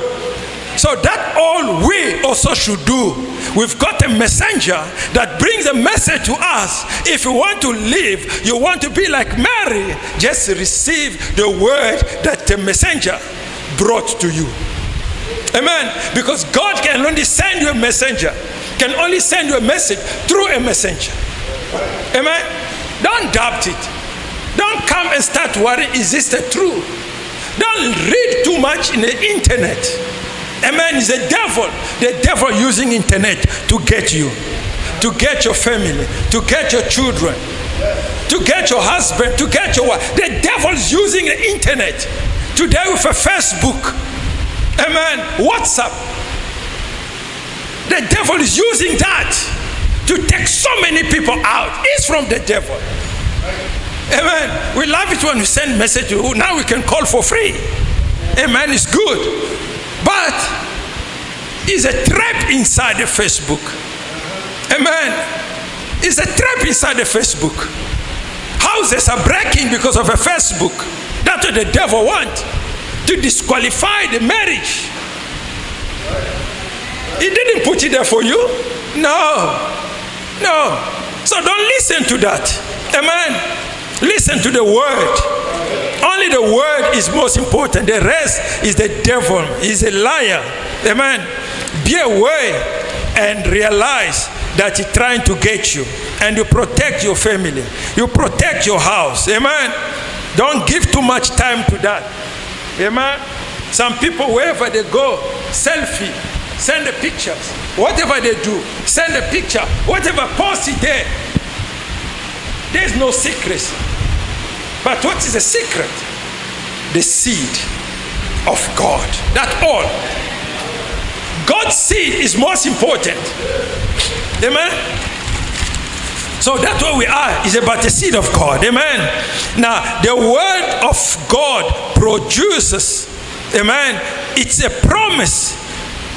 B: So that all we also should do. We've got a messenger that brings a message to us. If you want to live, you want to be like Mary, just receive the word that the messenger brought to you. Amen. Because God can only send you a messenger, can only send you a message through a messenger. Amen. Don't doubt it. Don't come and start worrying, is this the truth? Don't read too much in the internet. Amen. It's the devil using internet to get you, to get your family, to get your children, to get your husband, to get your wife. The devil is using the internet today with a Facebook. Amen. WhatsApp. The devil is using that to take so many people out. It's from the devil. Amen. We love it when we send message to you. Now we can call for free. Amen. It's good. But it's a trap inside the Facebook. Amen. It's a trap inside the Facebook. Houses are breaking because of a Facebook. That's what the devil wants. To disqualify the marriage. He didn't put it there for you. No. So don't listen to that. Amen. Listen to the word. Only the word is most important. The rest is the devil. He's a liar. Amen. be aware and realize that he's trying to get you. And you protect your family. You protect your house. Amen. Don't give too much time to that. Amen. Some people, wherever they go, selfie, send the pictures. Whatever they do, send a picture. Whatever post it there. There's no secrecy. But what is the secret? The seed of God. That's all. God's seed is most important. Amen. So that's what we are. It's about the seed of God. Amen. Now, the word of God produces. Amen. It's a promise.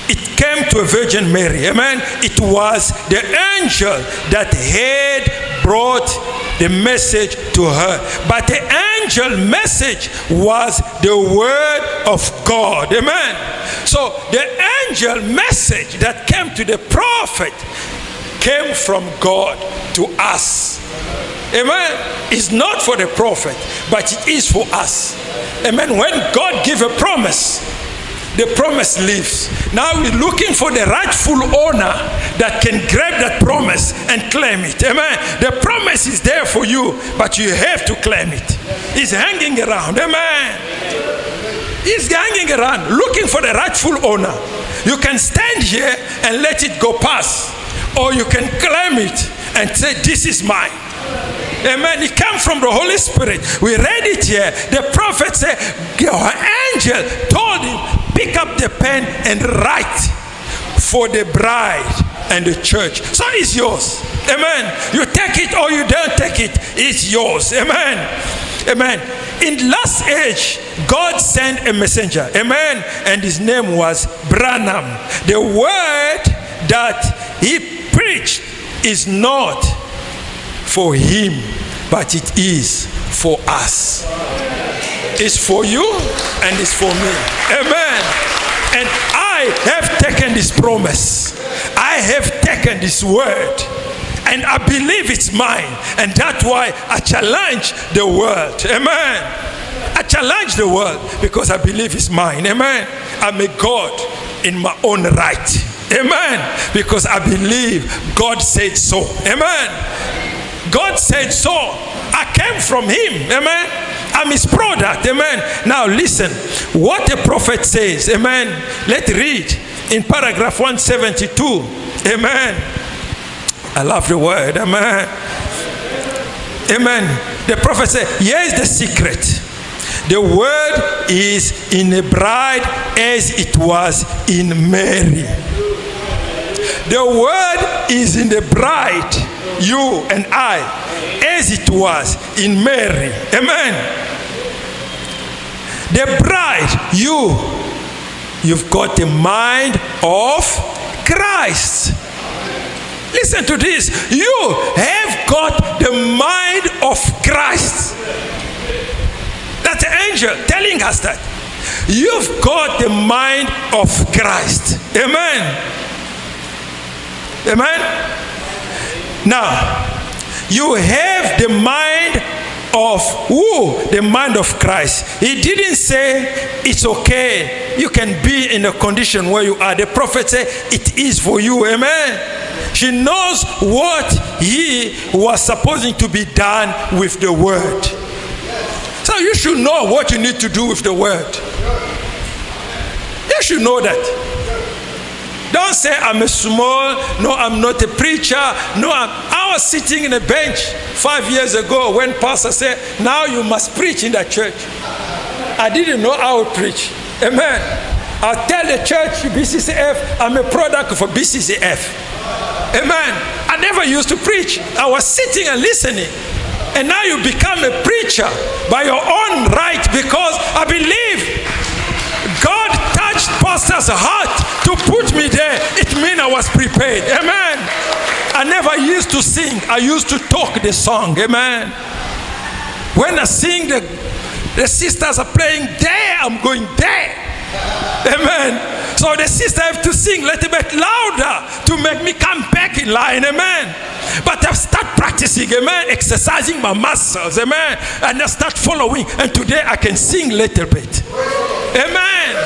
B: It came to a Virgin Mary. Amen. It was the angel that had brought the message to her. But the angel message was the word of God. Amen. So the angel message that came to the prophet came from God to us. Amen. It's not for the prophet, but it is for us. Amen. When God gives a promise, the promise lives. Now we're looking for the rightful owner that can grab that promise and claim it. Amen. The promise is there for you, but you have to claim it. It's hanging around. Amen. It's hanging around, looking for the rightful owner. You can stand here and let it go past, or you can claim it and say, this is mine. Amen. It came from the Holy Spirit. We read it here. The prophet said, your angel told him, pick up the pen and write for the bride and the church. So it's yours. Amen. You take it or you don't take it. It's yours. Amen. Amen. In last age, God sent a messenger. Amen. And his name was Branham. The word that he preached is not for him, but it is for us. It's for you and it's for me. Amen. And I have taken this promise. I have taken this word. And I believe it's mine. And that's why I challenge the world. Amen. I challenge the world because I believe it's mine. Amen. I'm a God in my own right. Amen. Because I believe God said so. Amen. God said so. I came from him. Amen. I'm his product. Amen. Now listen. What the prophet says. Amen. Let's read in paragraph 172. Amen. I love the word. Amen. Amen. The prophet said, here's the secret. The word is in a bride as it was in Mary. The word is in the bride, you and I, as it was in Mary. Amen. The bride, you've got the mind of Christ. Listen to this. You have got the mind of Christ. That's the angel telling us that. You've got the mind of Christ. Amen. Amen. Now, you have the mind of who? The mind of Christ. He didn't say it's okay. You can be in a condition where you are. The prophet said it is for you. Amen. She knows what he was supposed to be done with the word. So you should know what you need to do with the word. You should know that. Don't say I'm a small, no, I'm not a preacher. No, I was sitting in a bench 5 years ago when pastor said, now you must preach in that church. I didn't know I would preach. Amen. I'll tell the church, BCCF, I'm a product of a BCCF. Amen. I never used to preach. I was sitting and listening. And now you become a preacher by your own right because I believe God touched pastor's heart to put me there. It means I was prepared. Amen. I never used to sing. I used to talk the song. Amen. When I sing, the sisters are playing there, I'm going there. Amen. So the sister have to sing a little bit louder to make me come back in line. Amen. But I've started practicing. Amen. Exercising my muscles. Amen. And I start following. And today I can sing a little bit. Amen.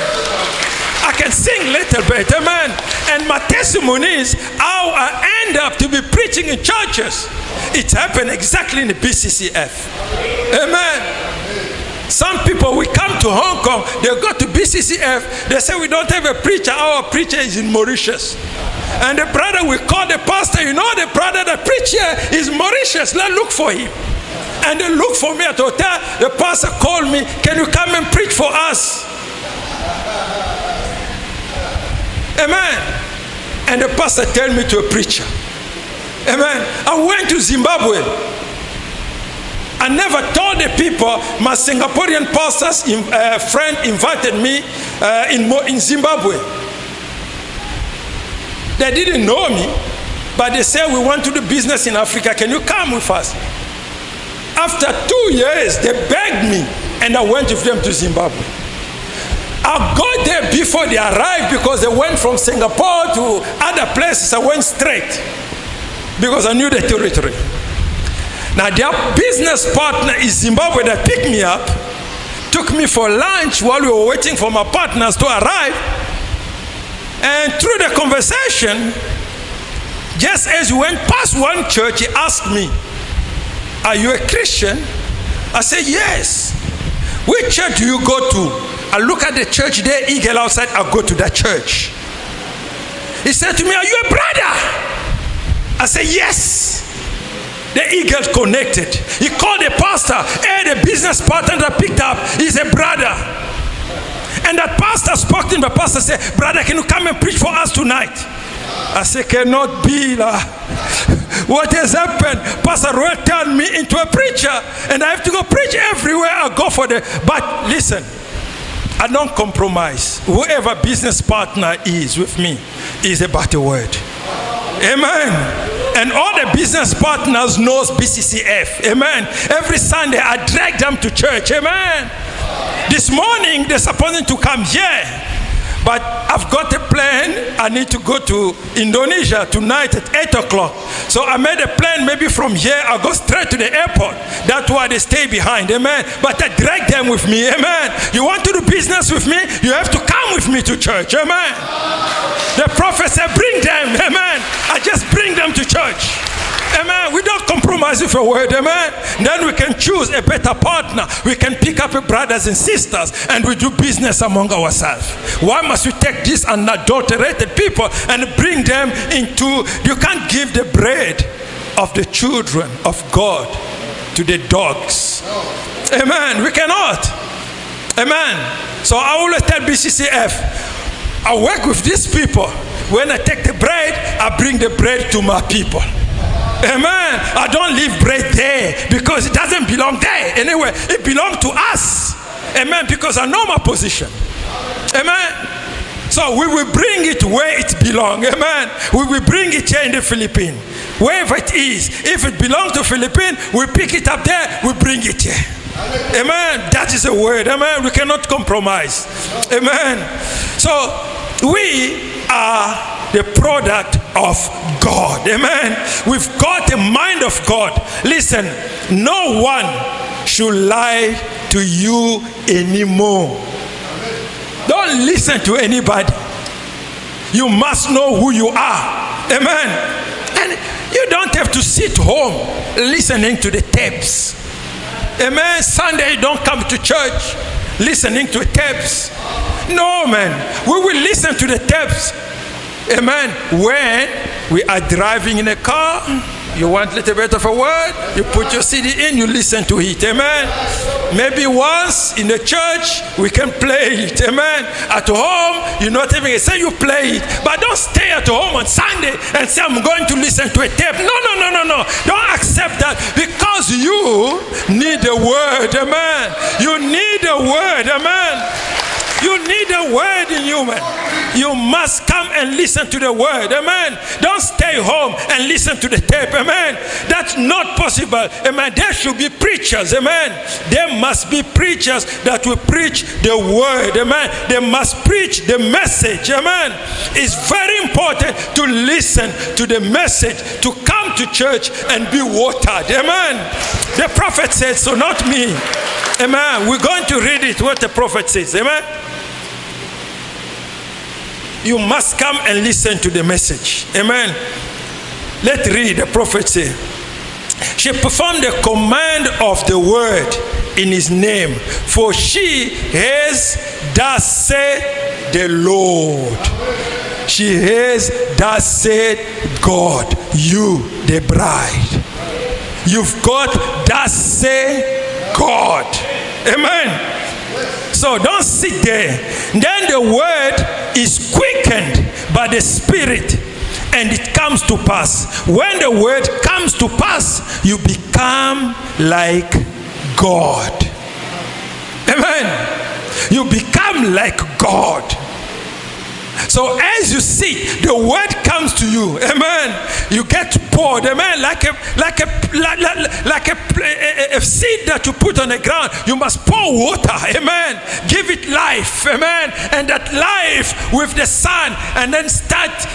B: I can Amen. Sing a little bit. Amen. And my testimony is how I end up to be preaching in churches. It happened exactly in the BCCF. Amen. Some people, we come to Hong Kong, they go to BCCF, they say we don't have a preacher, our preacher is in Mauritius. And the brother, we call the pastor, you know the brother, the preacher is Mauritius, let's look for him. And they look for me at the hotel, the pastor called me, can you come and preach for us? Amen. And the pastor tell me to a preacher. Amen. I went to Zimbabwe. I never told the people. My Singaporean pastor's friend invited me in Zimbabwe. They didn't know me, but they said, we want to do business in Africa. Can you come with us? After 2 years, they begged me, and I went with them to Zimbabwe. I got there before they arrived because they went from Singapore to other places. I went straight because I knew the territory. Now their business partner is Zimbabwe that picked me up, took me for lunch while we were waiting for my partners to arrive. And through the conversation, just as we went past one church, he asked me, are you a Christian? I said, yes. Which church do you go to? I look at the church there, eagle outside, I go to that church. He said to me, are you a brother? I said, yes. The eagle connected. He called the pastor. Hey, the business partner that picked up is a brother. And that pastor spoke to him. The pastor said, brother, can you come and preach for us tonight? I said, cannot be. What has happened? Pastor Roy turned me into a preacher. And I have to go preach everywhere I go for the... But listen, I don't compromise. Whoever business partner is with me is about the word. Amen. And all the business partners knows BCCF. Amen. Every Sunday I drag them to church. Amen. This morning they're supposed to come here. But I've got a plan. I need to go to Indonesia tonight at 8 o'clock. So I made a plan, maybe from here I'll go straight to the airport. That's why they stay behind. Amen. But I drag them with me. Amen. You want to do business with me? You have to come with me to church. Amen. The prophet said, bring them. Amen. I just bring them to church. Amen. We don't compromise with a word. Amen. Then we can choose a better partner. We can pick up brothers and sisters and we do business among ourselves. Why must we take these unadulterated people and bring them into... You can't give the bread of the children of God to the dogs. Amen. We cannot. Amen. So I always tell BCCF, I work with these people. When I take the bread, I bring the bread to my people. Amen. I don't leave bread there because it doesn't belong there. Anyway, it belongs to us. Amen. Because I know my position. Amen. So we will bring it where it belongs. Amen. We will bring it here in the Philippines. Wherever it is. If it belongs to Philippines, we pick it up there, we bring it here. Amen. That is a word. Amen. We cannot compromise. Amen. So we are the product of God. Amen. We've got the mind of God. Listen, no one should lie to you anymore. Don't listen to anybody. You must know who you are. Amen. And you don't have to sit home listening to the tapes. Amen. Sunday don't come to church listening to tapes. No, man. We will listen to the tapes. Amen. When we are driving in a car, you want a little bit of a word, you put your CD in, you listen to it. Amen. Maybe once in the church, we can play it. Amen. At home, you're not even say you play it. But don't stay at home on Sunday and say, I'm going to listen to a tape. No. Don't accept that because you need the word. Amen. You need the word. Amen. You need a word in you, man. You must come and listen to the word. Amen. Don't stay home and listen to the tape. Amen. That's not possible. Amen. There should be preachers. Amen. There must be preachers that will preach the word. Amen. They must preach the message. Amen. It's very important to listen to the message, to come to church and be watered. Amen. The prophet said so, not me. Amen. We're going to read it, what the prophet says. Amen. you must come and listen to the message. Amen. Let's read. The prophet say, she performed the command of the word in his name, for she has thus said the Lord. She has thus said God, you the bride. You've got thus say God. Amen. So don't sit there. Then the word is quickened by the Spirit, and it comes to pass. When the word comes to pass, you become like God. Amen. You become like God. So as you see, the word comes to you. Amen. You get poured. Amen. Like a seed that you put on the ground. You must pour water. Amen. Give it life. Amen. And that life with the sun, and then start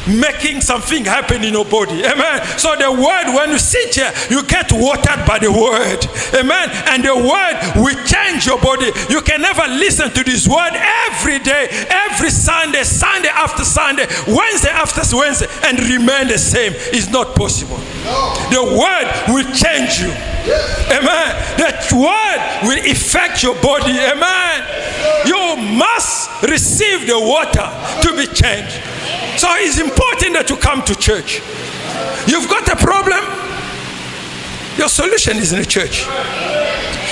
B: making something happen in your body. Amen. So the word, when you sit here, you get watered by the word. Amen. And the word will change your body. You can never listen to this word every day, every Sunday, Sunday after Sunday, Wednesday after Wednesday, and remain the same. It's not possible. No. The word will change you. Yes. Amen. That word will affect your body. Amen. Yes. You must receive the water to be changed. So it's important that you come to church. You've got a problem, your solution is in the church.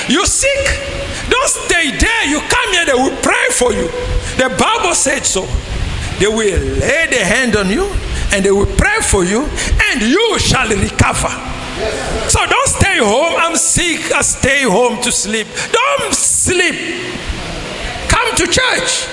B: You're sick, don't stay there. You come here, they will pray for you. The Bible said so. They will lay their hand on you, and they will pray for you, and you shall recover. So don't stay home. I'm sick, I stay home to sleep. Don't sleep. Come to church.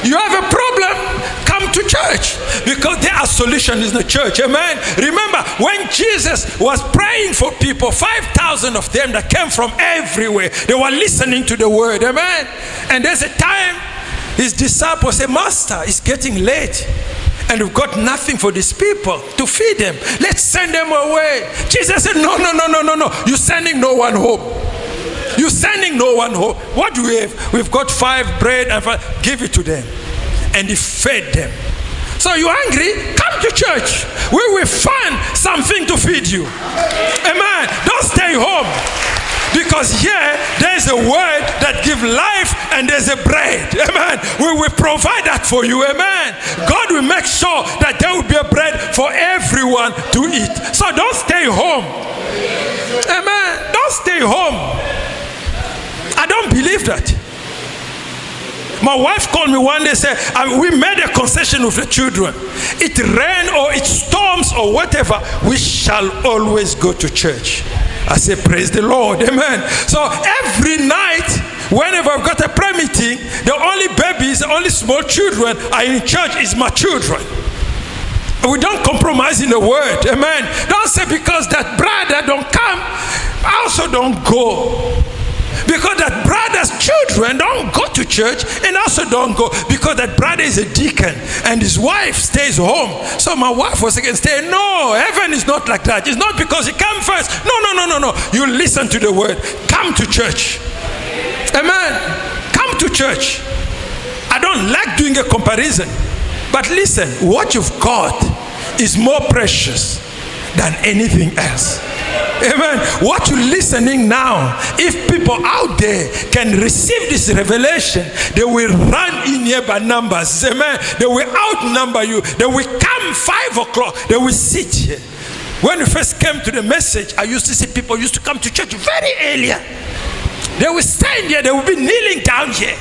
B: You have a problem, come to church, because there are solutions in the church. Amen. Remember when Jesus was praying for people, 5,000 of them that came from everywhere, they were listening to the word. Amen. And there's a time his disciples said, Master, it's getting late and we've got nothing for these people to feed them. Let's send them away. Jesus said, no. You're sending no one home. You're sending no one home. What do we have? We've got 5 bread and 5. Give it to them. And he fed them. So you're hungry? Come to church. We will find something to feed you. Amen. Don't stay home. Because here, there's a word that gives life, and there's a bread. Amen. We will provide that for you. Amen. God will make sure that there will be a bread for everyone to eat. So don't stay home. Amen. Don't stay home. I don't believe that. My wife called me one day and said, we made a concession with the children. It rain or it storms or whatever, we shall always go to church. I said, praise the Lord. Amen. So every night, whenever I've got a prayer meeting, the only babies, the only small children are in church is my children. We don't compromise in the word. Amen. Don't say because that brother don't come, I also don't go. Because that brother's children don't go to church and also don't go, because that brother is a deacon and his wife stays home. So my wife was against saying, no, heaven is not like that. It's not because he comes first. No. You listen to the word. Come to church. Amen. Come to church. I don't like doing a comparison, but listen, what you've got is more precious than anything else. Amen. What you're listening now, if people out there can receive this revelation, they will run in here by numbers. Amen. They will outnumber you. They will come 5 o'clock. They will sit here. When we first came to the message, I used to see people used to come to church very early. They will stand here. They will be kneeling down here.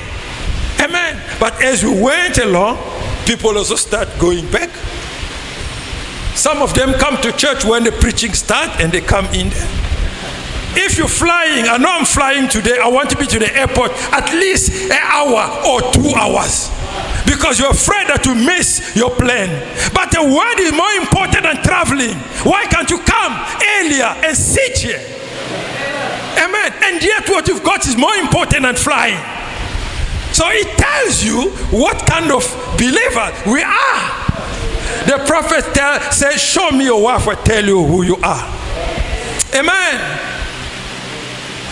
B: Amen. But as we went along, people also start going back. Some of them come to church when the preaching starts and they come in there. If you're flying, I know I'm flying today, I want to be to the airport at least an hour or 2 hours. Because you're afraid that you miss your plane. But the word is more important than traveling. Why can't you come earlier and sit here? Amen. And yet what you've got is more important than flying. So it tells you what kind of believer we are. The prophet says, show me your wife, I tell you who you are. Amen.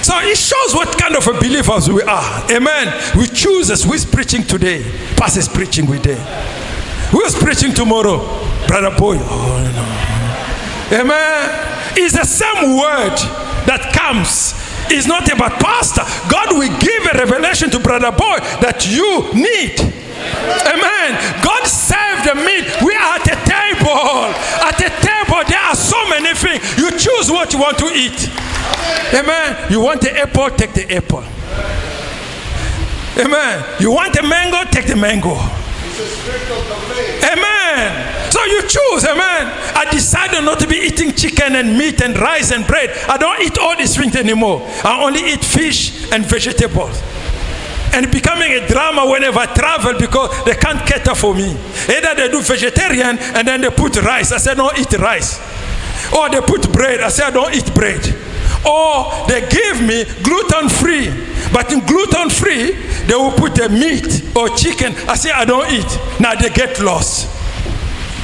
B: So it shows what kind of a believers we are. Amen. We choose as who's preaching today. Pastor is preaching today. Who's preaching tomorrow? Brother Boy. Oh, no. Amen. It's the same word that comes. It's not about pastor. God will give a revelation to Brother Boy that you need. Amen. God saved the meat. We are at a table. At a table, there are so many things. You choose what you want to eat. Amen. You want the apple, take the apple. Amen. You want the mango, take the mango. Amen. So you choose. Amen. I decided not to be eating chicken and meat and rice and bread. I don't eat all these things anymore. I only eat fish and vegetables. And becoming a drama whenever I travel because they can't cater for me. Either they do vegetarian and then they put rice. I said, don't eat rice. Or they put bread. I said, I don't eat bread. Or they give me gluten-free. But in gluten-free, they will put the meat or chicken. I say, I don't eat. Now they get lost.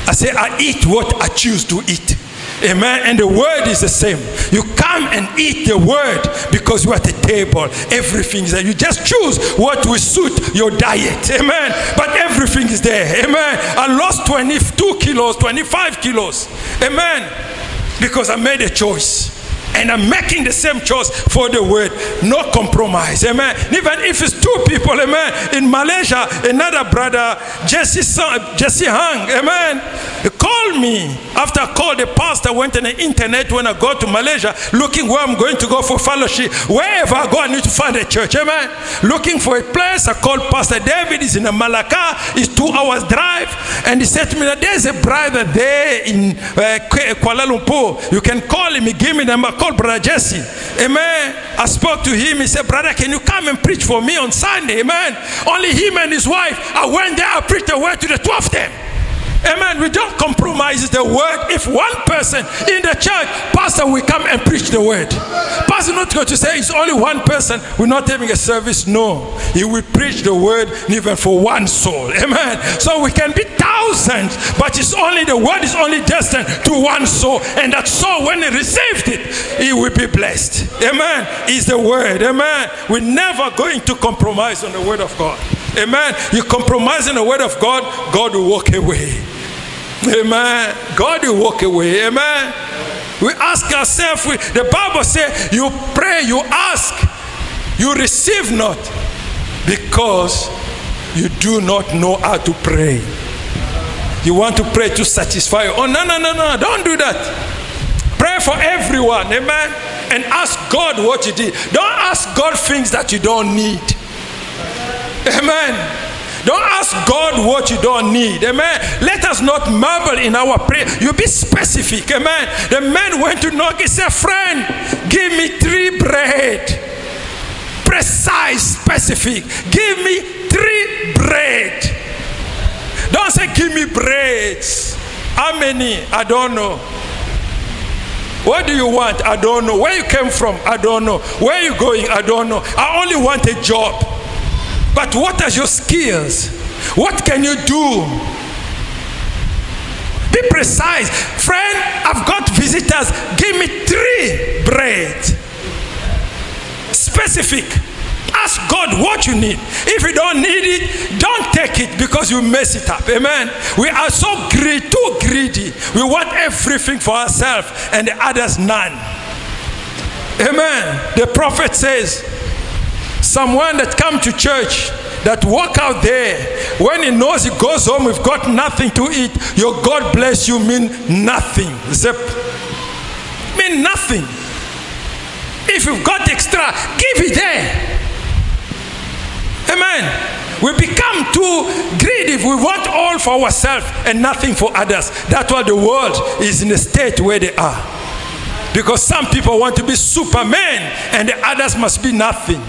B: I say, I eat what I choose to eat. Amen. And the word is the same. You come and eat the word because you're at the table. Everything is there. You just choose what will suit your diet. Amen. But everything is there. Amen. I lost 22 kilos, 25 kilos. Amen. Because I made a choice. And I'm making the same choice for the word. No compromise. Amen. Even if it's two people. Amen. In Malaysia, another brother, Jesse Hang. Amen. He called me. After I called the pastor, went on the internet when I go to Malaysia, looking where I'm going to go for fellowship. Wherever I go, I need to find a church. Amen. Looking for a place. I called Pastor David. He's in Malacca. It's 2 hours drive. And he said to me, there's a brother there in Kuala Lumpur. You can call him. He gave me the number. Called Brother Jesse. Amen. I spoke to him. He said, brother, can you come and preach for me on Sunday? Amen. Only him and his wife. I went there. I preached the word to the 12 of them. Amen. We don't compromise the word. If one person in the church, pastor will come and preach the word. Pastor not going to say it's only one person. We're not having a service. No. He will preach the word even for one soul. Amen. So we can be thousands, but it's only the word is only destined to one soul. And that soul, when he received it, he will be blessed. Amen. Is the word. Amen. We're never going to compromise on the word of God. Amen. You compromise on the word of God, God will walk away. Amen. God will walk away. Amen. We ask ourselves, the Bible says, you pray, you ask, you receive not, because you do not know how to pray. You want to pray to satisfy. Oh, no, don't do that. Pray for everyone. Amen. And ask God what you did. Don't ask God things that you don't need. Amen. Don't ask God what you don't need. Amen. Let us not marvel in our prayer. You be specific. Amen. The man went to knock. He said, friend, give me 3 bread. Precise, specific. Give me 3 bread. Don't say, give me breads. How many? I don't know. What do you want? I don't know. Where you came from? I don't know. Where you going? I don't know. I only want a job. But what are your skills? What can you do? Be precise. Friend, I've got visitors. Give me 3 bread. Specific. Ask God what you need. If you don't need it, don't take it because you mess it up. Amen. We are so too greedy. We want everything for ourselves and the others none. Amen. The prophet says, someone that come to church, that walk out there, when he knows he goes home, we've got nothing to eat, your God bless you mean nothing. Zip. Mean nothing. If you've got extra, give it there. Amen. We become too greedy if we want all for ourselves and nothing for others. That's why the world is in the state where they are. Because some people want to be Superman and the others must be nothing.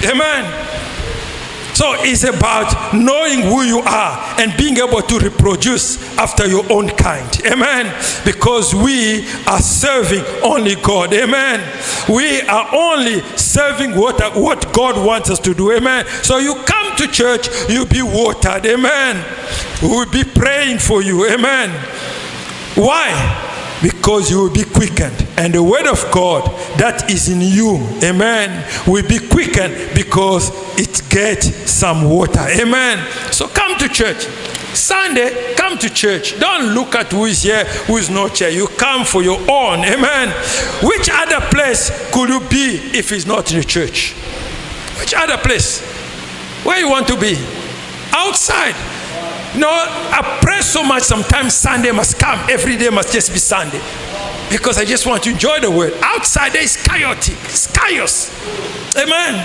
B: Amen. So it's about knowing who you are and being able to reproduce after your own kind. Amen. Because we are serving only God. Amen. We are only serving what God wants us to do. Amen. So you come to church, you'll be watered. Amen. We'll be praying for you. Amen. Why? Because you will be quickened. And the word of God that is in you, amen, will be quickened because it gets some water. Amen. So come to church. Sunday, come to church. Don't look at who is here, who is not here. You come for your own. Amen. Which other place could you be if it's not in the church? Which other place? Where you want to be? Outside. No, I pray so much sometimes Sunday must come. Every day must just be Sunday. Because I just want to enjoy the word. Outside there is chaotic. It's chaos. Amen.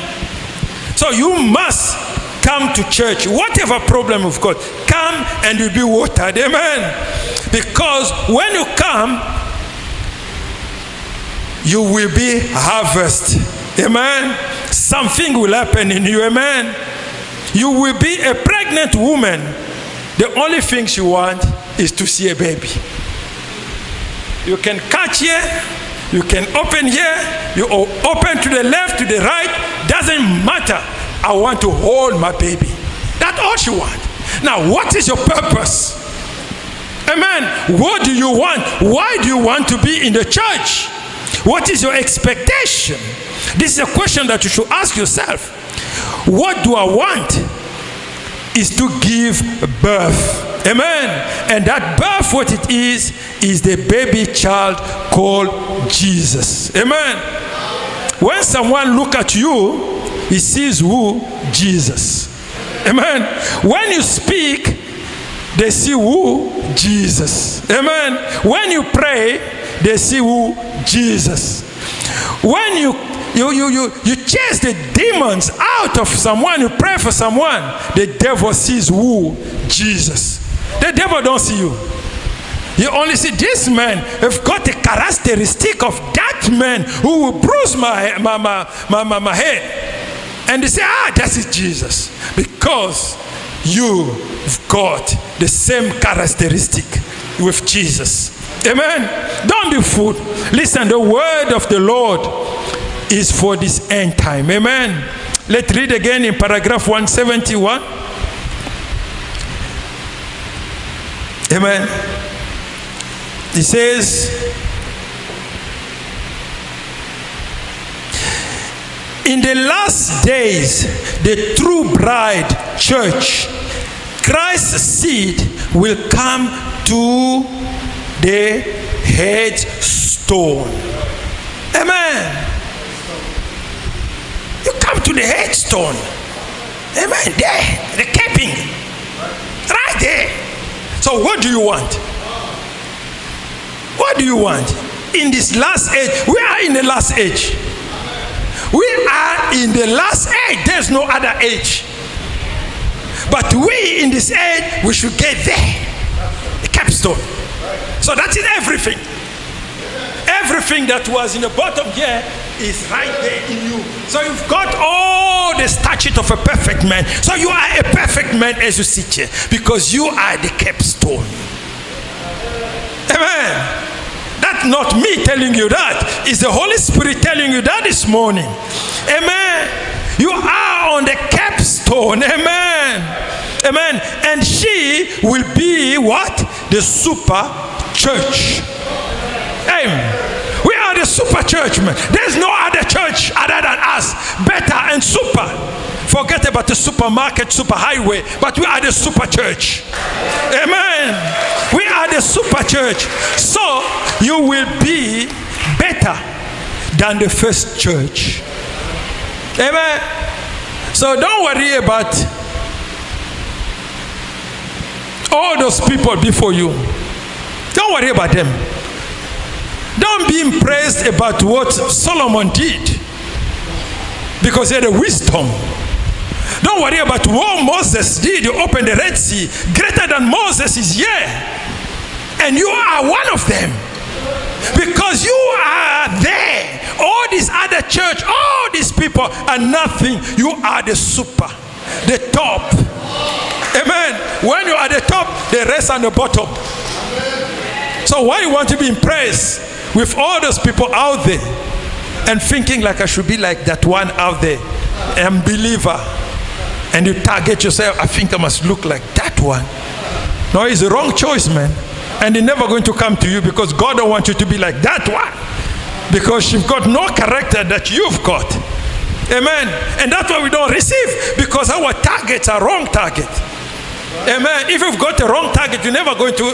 B: So you must come to church. Whatever problem you've got, come and you'll be watered. Amen. Because when you come, you will be harvest. Amen. Something will happen in you. Amen. You will be a pregnant woman. The only thing you want is to see a baby. You can catch here, you can open here, you open to the left, to the right, doesn't matter. I want to hold my baby. That's all you want. Now, what is your purpose? Amen. What do you want? Why do you want to be in the church? What is your expectation? This is a question that you should ask yourself. What do I want? Is to give birth. Amen. And that birth, what it is the baby child called Jesus. Amen. When someone look at you, he sees who? Jesus. Amen. When you speak, they see who? Jesus. Amen. When you pray, they see who? Jesus. When you chase the demons out of someone, you pray for someone, the devil sees who? Jesus. The devil don't see you. You only see this man have got a characteristic of that man who will bruise my head. And they say, that is Jesus. Because you've got the same characteristic with Jesus. Amen. Don't be fooled. Listen, the word of the Lord is for this end time. Amen. Let's read again in paragraph 171. Amen. It says, in the last days, the true bride, church, Christ's seed will come to the headstone. Amen. You come to the headstone. Amen. There, the capping. Right there. So what do you want? What do you want? In this last age, we are in the last age. We are in the last age. There's no other age. But we in this age, we should get there. The capstone. So that is everything. Everything that was in the bottom here is right there in you. So you've got all the statute of a perfect man. So you are a perfect man as you sit here. Because you are the capstone. Amen. That's not me telling you that. It's the Holy Spirit telling you that this morning. Amen. You are on the capstone. Amen. Amen. And she will be what? The super church. Amen. We are the super church, man. There's no other church other than us. Better and super. Forget about the supermarket, super highway. But we are the super church. Amen. We are the super church. So you will be better than the first church. Amen. So don't worry about all those people before you. Don't worry about them. Don't be impressed about what Solomon did, because he had a wisdom. Don't worry about what Moses did. You opened the Red Sea. Greater than Moses is here. And you are one of them. Because you are there. All these other church, all these people are nothing. You are the super, the top. Amen. When you are the top, the rest are the bottom. So why you want to be impressed with all those people out there and thinking like I should be like that one out there, unbeliever, and you target yourself, I think I must look like that one. No, it's the wrong choice, man. and they're never going to come to you because God don't want you to be like that one. Because you've got no character that you've got. Amen. And that's why we don't receive, because our targets are wrong target. Amen. If you've got the wrong target, you're never going to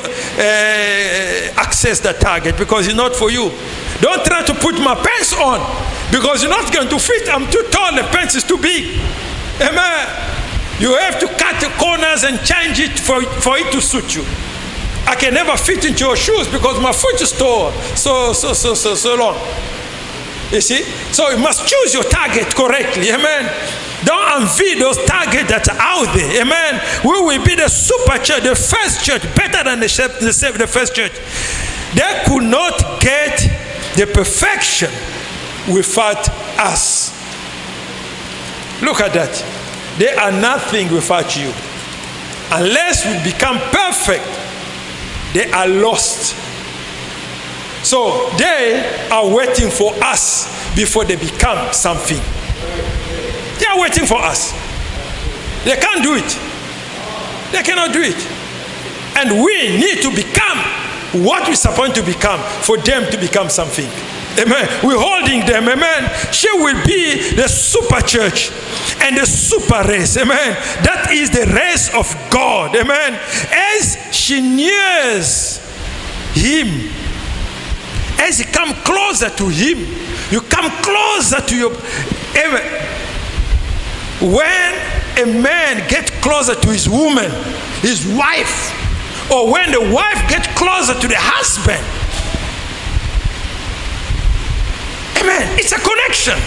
B: access that target because it's not for you. Don't try to put my pants on because you're not going to fit. I'm too tall, the pants is too big. Amen. You have to cut the corners and change it for it to suit you. I can never fit into your shoes because my foot is tall, so long. You see? So you must choose your target correctly. Amen. Don't envy those targets that are out there. Amen. We will be the super church, the first church, better than the first church. They could not get the perfection without us. Look at that. They are nothing without you. Unless we become perfect, they are lost. So they are waiting for us before they become something. They are waiting for us. They can't do it. They cannot do it. And we need to become what we're supposed to become for them to become something. Amen. We're holding them. Amen. She will be the super church and the super race. Amen. That is the race of God. Amen. As she nears him, as you come closer to him, you come closer to your... Amen. When a man gets closer to his woman, his wife, or when the wife gets closer to the husband, amen, it's a connection.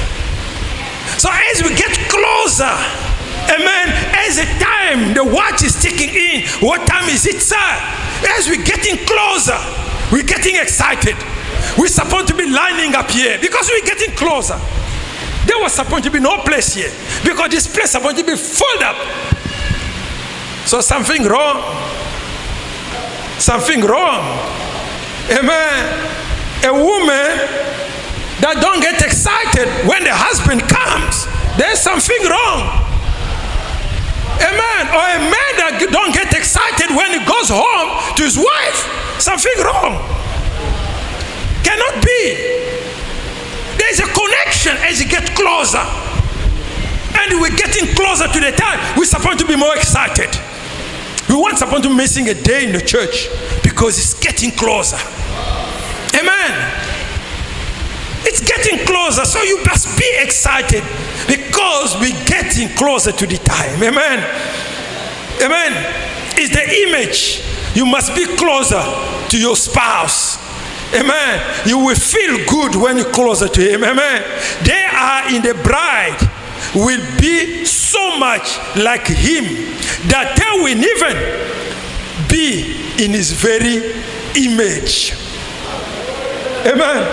B: So as we get closer, amen, as the time, the watch is ticking in, what time is it, sir? As we're getting closer, we're getting excited. We're supposed to be lining up here because we're getting closer. There was supposed to be no place here because this place is supposed to be filled up. So something wrong. Something wrong. Amen. A woman that don't get excited when the husband comes, there's something wrong. Amen. Or a man that don't get excited when he goes home to his wife, something wrong. Cannot be. There's a connection as you get closer. And we're getting closer to the time. We're supposed to be more excited. We weren't supposed to be missing a day in the church because it's getting closer. Amen. It's getting closer, so you must be excited because we're getting closer to the time. Amen. Amen. It's the image. You must be closer to your spouse. Amen. You will feel good when you're closer to him. Amen. They are in the bride will be so much like him that they will even be in his very image. Amen.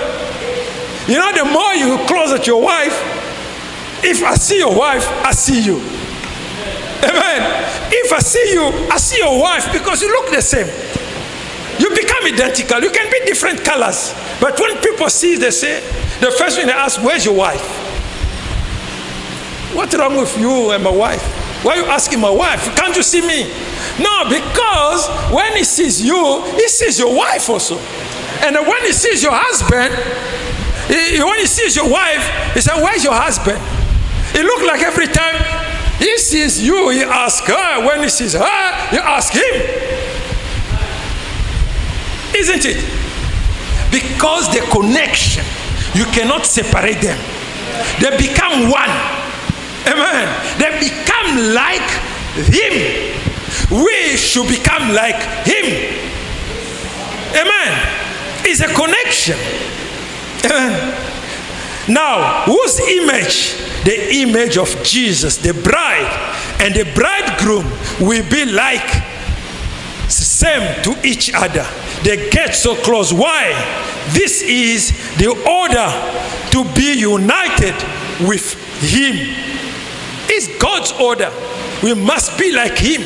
B: You know, the more you closer to your wife, if I see your wife, I see you. Amen. If I see you, I see your wife because you look the same. You become identical. You can be different colors. But when people see, they say, the first thing they ask, where's your wife? What's wrong with you and my wife? Why are you asking my wife? Can't you see me? No, because when he sees you, he sees your wife also. And when he sees your husband, when he sees your wife, he says, where's your husband? It looks like every time he sees you, he asks her. When he sees her, you ask him. Isn't it? Because the connection, you cannot separate them. They become one. Amen. They become like him. We should become like him. Amen. It's a connection. Amen. Now, whose image? The image of Jesus, the bride. And the bridegroom will be like same to each other. They get so close. Why? This is the order to be united with him. It's God's order. We must be like him.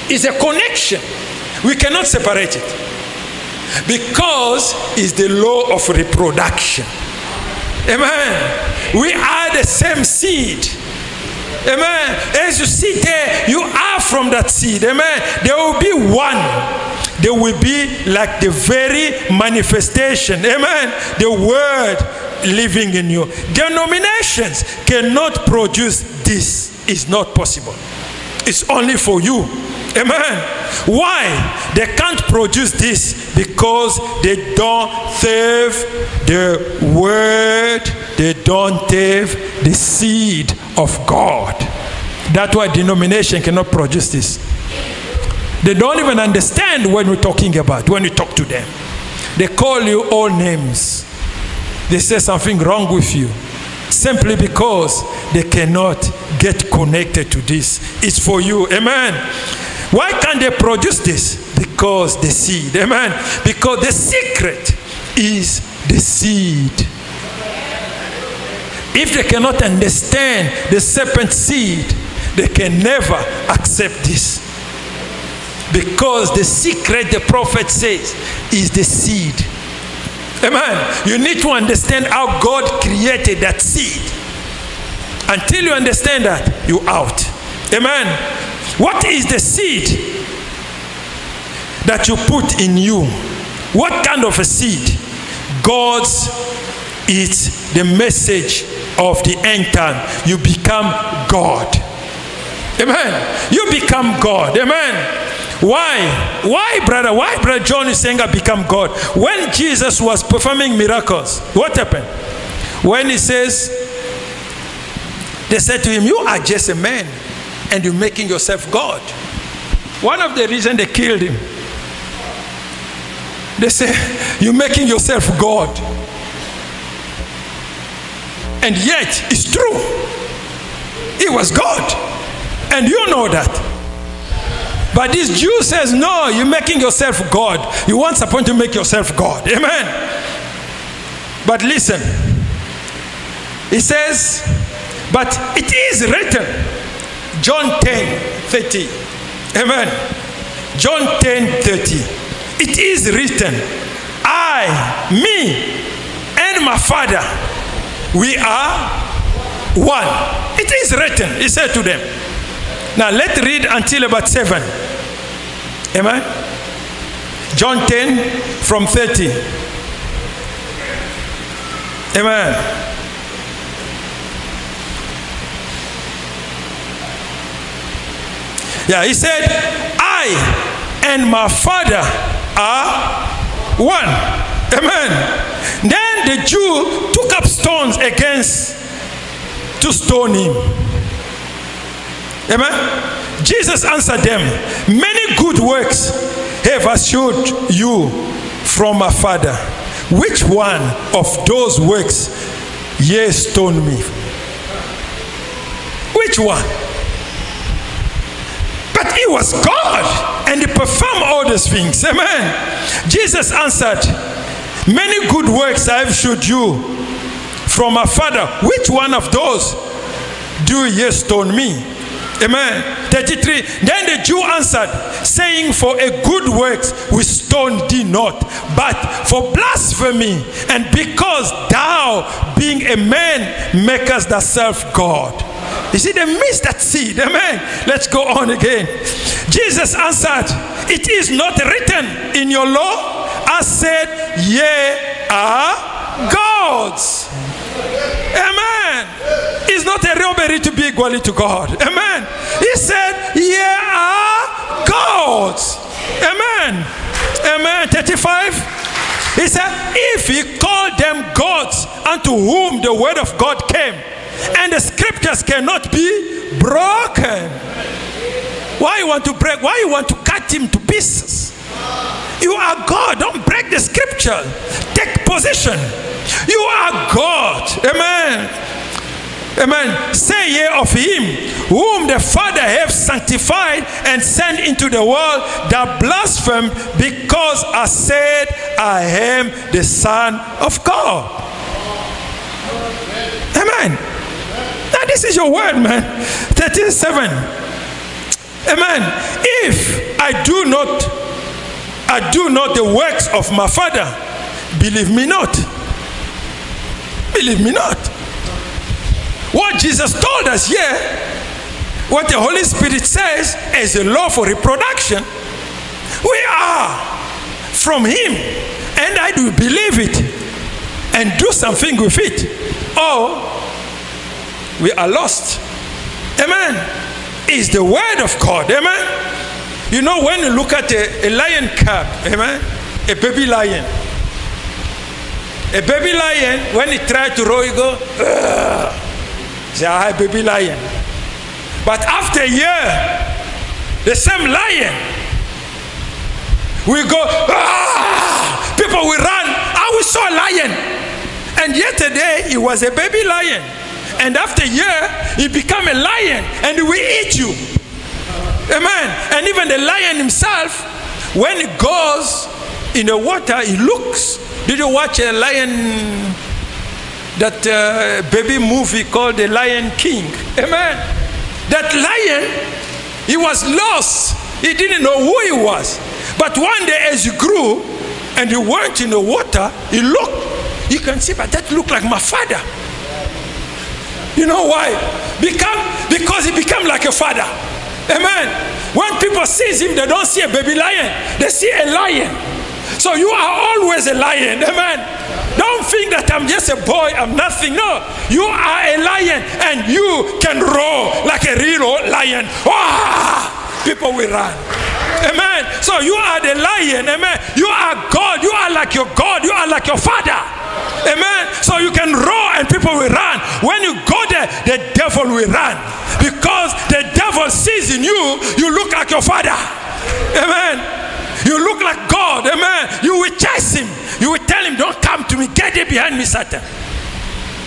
B: It's a connection. We cannot separate it. Because it's the law of reproduction. Amen. We are the same seed. Amen. As you see there, you are from that seed. Amen. There will be one. they will be like the very manifestation, amen, the word living in you. Denominations cannot produce this. It's not possible. It's only for you. Amen. Why? They can't produce this because they don't have the word, they don't have the seed of God. That's why denomination cannot produce this. They don't even understand what we're talking about when we talk to them. They call you all names. They say something wrong with you simply because they cannot get connected to this. It's for you. Amen. Why can't they produce this? Because the seed. Amen. Because the secret is the seed. If they cannot understand the serpent seed, they can never accept this. Because the secret, the prophet says, is the seed. Amen. You need to understand how God created that seed. Until you understand that, you're out. Amen. What is the seed that you put in you? What kind of a seed? God's is the message of the end time. You become God. Amen. You become God. Amen. Why? Why, brother? Why, brother John is saying I become God? When Jesus was performing miracles, what happened? When he says, they said to him, you are just a man and you're making yourself God. One of the reasons they killed him, they say, you're making yourself God. And yet, it's true. He was God. And you know that. But this Jew says, no, you're making yourself God. You once upon to make yourself God. Amen. But listen. He says, but it is written. John 10:30. Amen. John 10:30. It is written, I, me, and my Father, we are one. It is written, he said to them. Now let's read until about 7. Amen. John 10 from 30. Amen. Yeah, he said, I and my Father are one. Amen. Then the Jew took up stones to stone him. Amen. Jesus answered them, many good works have I showed you from my Father. Which one of those works ye stone me? Which one? But he was God and he performed all these things. Amen. Jesus answered, many good works I have showed you from my Father. Which one of those do ye stone me? Amen. 33. Then the Jew answered, saying, for a good works we stone thee not, but for blasphemy, and because thou, being a man, makest thyself God. You see, they missed that seed. Amen. Let's go on again. Jesus answered, it is not written in your law, I said, ye are gods. Amen. It's not a robbery to be equal to God. Amen. He said, ye are gods. Amen. Amen. 35. He said, if he called them gods unto whom the word of God came, and the scriptures cannot be broken. Why you want to break? Why you want to cut him to pieces? You are God. Don't break the scripture. Take position. You are God. Amen. Amen. Say ye of him whom the Father hath sanctified and sent into the world that blasphemed, because I said I am the Son of God. Amen. Now this is your word, man. 37. Amen. If I do not the works of my Father, believe me not. Believe me not. What Jesus told us here, what the Holy Spirit says is a law for reproduction. We are from him, and I do believe it and do something with it, or we are lost. Amen. It's the word of God. Amen. You know, when you look at a lion cub, amen, a baby lion, when he tries to roar, you go, say, hi, baby lion. But after a year, the same lion will go, people will run. We saw a lion. And yesterday, he was a baby lion. And after a year, he became a lion and he will eat you. Amen. And even the lion himself, when he goes in the water, he looks. Did you watch a lion, that baby movie called The Lion King? Amen. That lion, he was lost. He didn't know who he was. But one day as he grew and he went in the water, he looked. You can see, but that looked like my father. You know why? Because he became like a father. Amen. When people see him, they don't see a baby lion. They see a lion. So you are always a lion. Amen. Don't think that I'm just a boy, I'm nothing. No. You are a lion and you can roar like a real lion. People will run. Amen. So you are the lion. Amen. You are God. You are like your God. You are like your father. Amen. So you can roar and people will run. When you go there, the devil will run. Because the devil sees in you, you look like your father. Amen. You look like God. Amen. You will chase him. You will tell him, don't come to me. Get it behind me, Satan.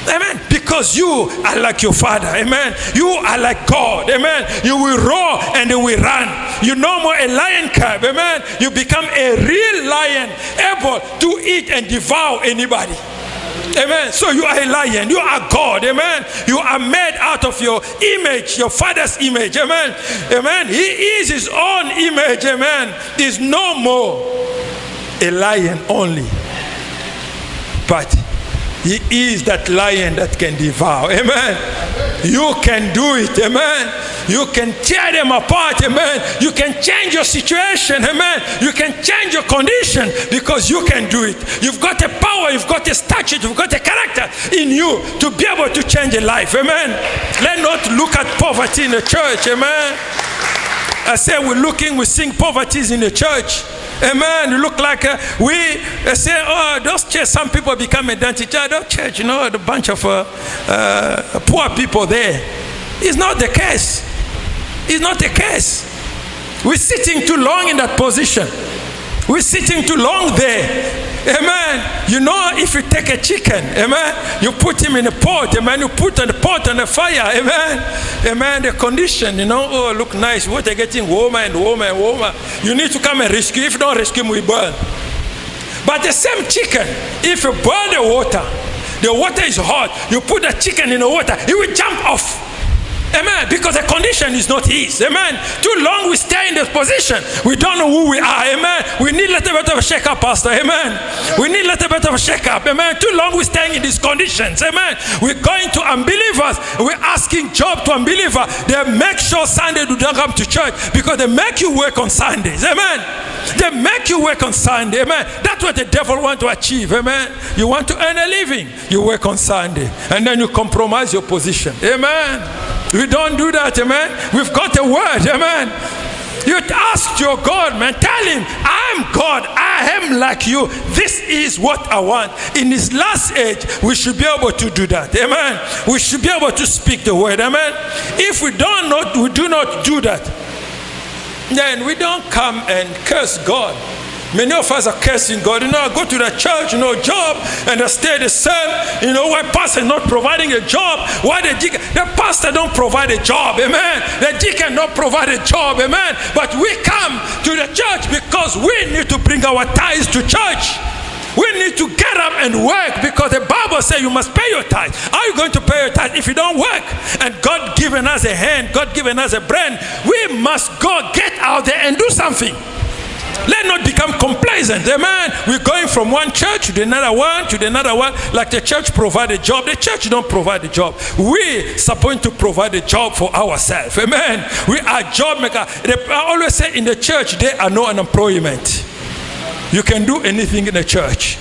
B: Amen. Because you are like your father. Amen. You are like God. Amen. You will roar and you will run. You no more a lion cub. Amen. You become a real lion, able to eat and devour anybody. Amen. So you are a lion. You are God. Amen. You are made out of your image, your father's image. Amen. Amen. He is his own image. Amen. Is no more a lion only, but he is that lion that can devour. Amen. You can do it. Amen. You can tear them apart. Amen. You can change your situation. Amen. You can change your condition because you can do it. You've got a power. You've got a statute. You've got a character in you to be able to change a life. Amen. Let's not look at poverty in the church. Amen. I say we sing poverty in the church. Amen. You look like we say, oh, those church, some people become a dancing church. Those church, you know, a bunch of poor people there. It's not the case. It's not the case. We're sitting too long in that position. We're sitting too long there. Amen. You know, if you take a chicken, amen, you put him in a pot, amen, you put the pot on the fire, amen, amen, the condition, you know, oh, look nice, what are getting warmer and warmer and warmer. You need to come and rescue. If you don't rescue him, we burn. But the same chicken, if you boil the water is hot, you put the chicken in the water, it will jump off. Amen. Because the condition is not his. Amen. Too long we stay in this position. We don't know who we are. Amen. We need a little bit of a shake-up, Pastor. Amen. We need a little bit of a shake-up. Amen. Too long we staying in these conditions. Amen. We're going to unbelievers. We're asking job to unbeliever. They make sure Sunday do not come to church because they make you work on Sundays. Amen. They make you work on Sunday. Amen. That's what the devil wants to achieve. Amen. You want to earn a living. You work on Sunday. And then you compromise your position. Amen. We don't do that, amen. We've got a word, amen. You ask your God, man. Tell him, I'm God. I am like you. This is what I want. In this last age, we should be able to do that, amen. We should be able to speak the word, amen. If we do not do that, then we don't come and curse God. Many of us are cursing God. You know, I go to the church, you know, job, and I stay the same. You know, why pastor is not providing a job? Why the deacon? The pastor don't provide a job, amen. The deacon don't provide a job, amen. But we come to the church because we need to bring our tithes to church. We need to get up and work because the Bible says you must pay your tithe. How are you going to pay your tithe if you don't work? And God given us a hand, God given us a brain. We must go get out there and do something. Let not become complacent. Amen. We're going from one church to another one, like the church provide a job. The church don't provide a job. We're supposed to provide a job for ourselves. Amen. We are job maker. I always say in the church there are no unemployment. You can do anything in the church.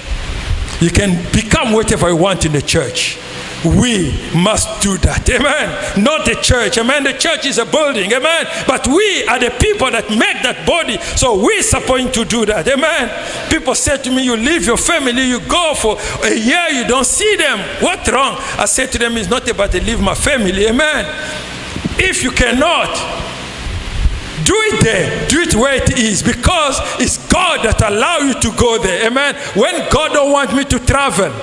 B: You can become whatever you want in the church. We must do that. Amen. Not the church. Amen. The church is a building. Amen. But we are the people that make that body. So we're supposed to do that. Amen. People say to me, you leave your family, you go for a year, you don't see them. What's wrong? I say to them, it's not about to leave my family. Amen. If you cannot, do it there. Do it where it is, because it's God that allows you to go there. Amen. When God don't want me to travel,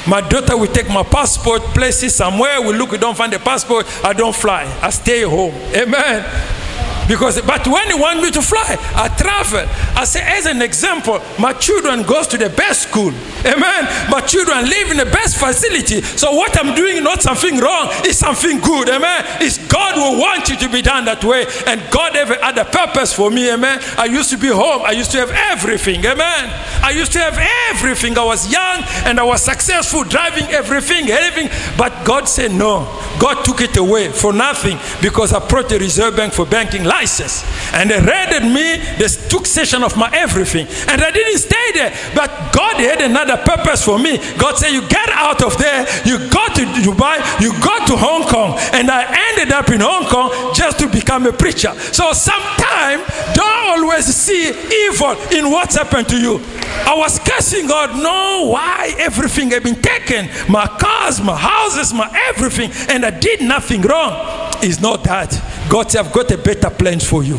B: my daughter will take my passport, place it somewhere. We look, we don't find the passport. I don't fly. I stay home. Amen. But when you want me to fly, I travel. I say, as an example, my children goes to the best school. Amen. My children live in the best facility. So what I'm doing is not something wrong. It's something good. Amen. It's God who wants it to be done that way. And God ever had a purpose for me. Amen. I used to be home. I used to have everything. Amen. I used to have everything. I was young and I was successful, driving everything. But God said no. God took it away for nothing, because I brought the Reserve Bank for banking license. And they raided me. They took possession of my everything. And I didn't stay there. But God had another purpose for me. God said, you get out of there. You go to Dubai. You go to Hong Kong. And I ended up in Hong Kong just to become a preacher. So sometimes don't always see evil in what's happened to you. I was cursing God. No, why? Everything had been taken. My cars, my houses, my everything. And I did nothing wrong. It's not that. God said, I've got a better plan for you.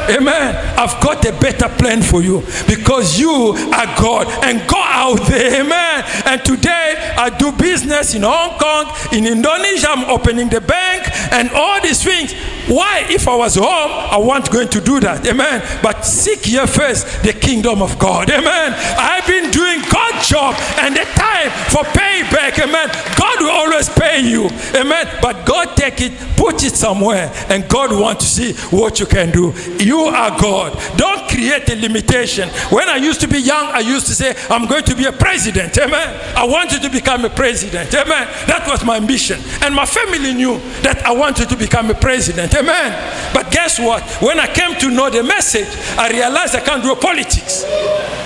B: Amen. I've got a better plan for you, because you are God. And go out there. Amen. And today I do business in Hong Kong, in Indonesia. I'm opening the bank and all these things. Why? If I was home, I wasn't going to do that. Amen. But seek ye first the kingdom of God. Amen. I've been doing God's job, and the time for payback. Amen. God will always pay you. Amen. But God take it, put it somewhere, and God wants to see what you can do. You are God. Don't create a limitation. When I used to be young, I used to say, I'm going to be a president. Amen. I wanted to become a president. Amen. That was my ambition. And my family knew that I wanted to become a president. Amen. But guess what? When I came to know the message, I realized I can't do politics.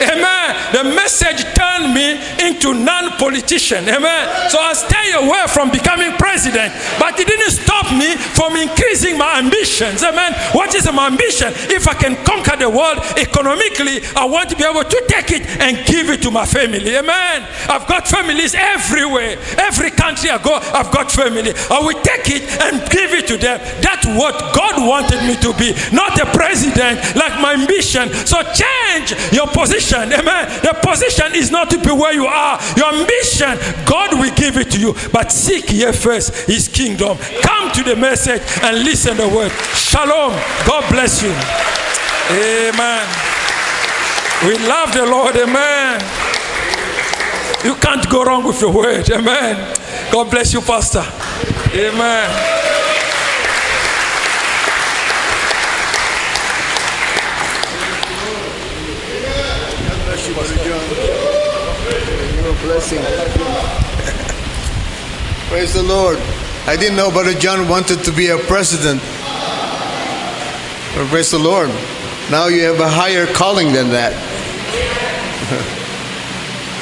B: Amen. The message turned me into non-politician. Amen. So I stay away from becoming president. But it didn't stop me from increasing my ambitions. Amen. What is my ambition? If I can conquer the world economically, I want to be able to take it and give it to my family. Amen. I've got families everywhere. Every country I go, I've got family. I will take it and give it to them. That's what God wanted me to be. Not a president like my ambition. So change your position. Amen. The position is not to be where you are. Your ambition, God will give it to you. But seek ye first his kingdom. Come to the message and listen to the word. Shalom. God bless you. Amen. We love the Lord. Amen. You can't go wrong with the word. Amen. God bless you, Pastor. Amen.
A: God bless you, Brother John. You're a blessing. Praise the Lord. I didn't know Brother John wanted to be a president. Well, praise the Lord. Now you have a higher calling than that.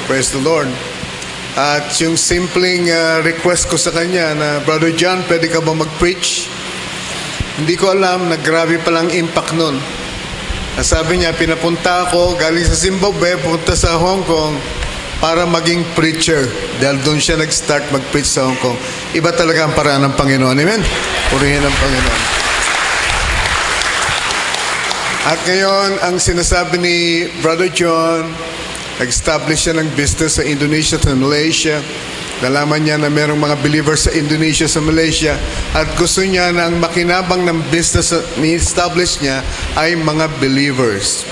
A: Praise the Lord. At yung simpleng request ko sa kanya na, Brother John, pwede ka ba mag-preach? Hindi ko alam na grabe palang impact nun. Sabi niya, pinapunta ako galing sa Zimbabwe, punta sa Hong Kong para maging preacher. Dahil doon siya nag-start mag-preach sa Hong Kong. Iba talaga ang paraan ng Panginoon. Amen? Purihin ang Panginoon. At ngayon, ang sinasabi ni Brother John, nag-establish siya ng business sa Indonesia at Malaysia. Nalaman niya na mayroong mga believers sa Indonesia, sa Malaysia. At gusto niya na ang makinabang ng business na ni-establish niya ay mga believers.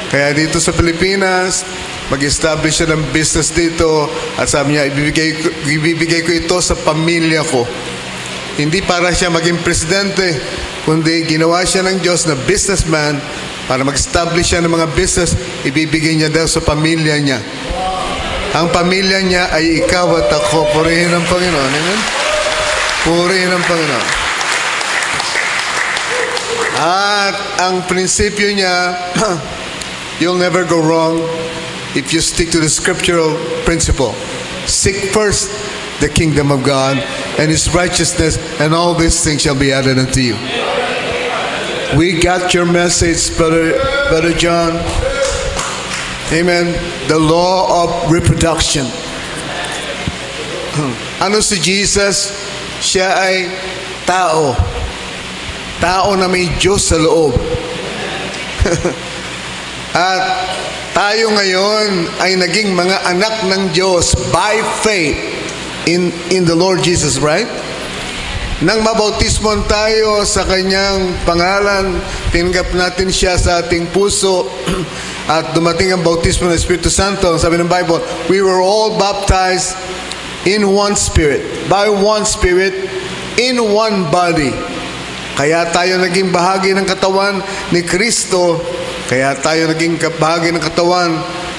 A: Kaya dito sa Pilipinas, mag-establish siya ng business dito. At sabi niya, ibibigay ko ito sa pamilya ko. Hindi para siya maging presidente, kundi ginawa siya ng Diyos na businessman para mag-establish siya ng mga business, ibibigay niya daw sa pamilya niya. Ang pamilya niya ay ikaw at ako. Purihin ang Panginoon. Amen? Purihin ang Panginoon. At ang prinsipyo niya, you'll never go wrong if you stick to the scriptural principle. Seek first the kingdom of God and His righteousness, and all these things shall be added unto you. We got your message, Brother John. Amen. The law of reproduction. Ano si Jesus? Siya ay tao. Tao na may Diyos sa loob. At tayo ngayon ay naging mga anak ng Diyos by faith in the Lord Jesus, right? Nang mabautismon tayo sa Kanyang pangalan, tinanggap natin Siya sa ating puso, at dumating ang bautismo ng Espiritu Santo. Sabi ng Bible, we were all baptized in one Spirit, by one Spirit, in one body. Kaya tayo naging bahagi ng katawan ni Kristo. Kaya tayo naging bahagi ng katawan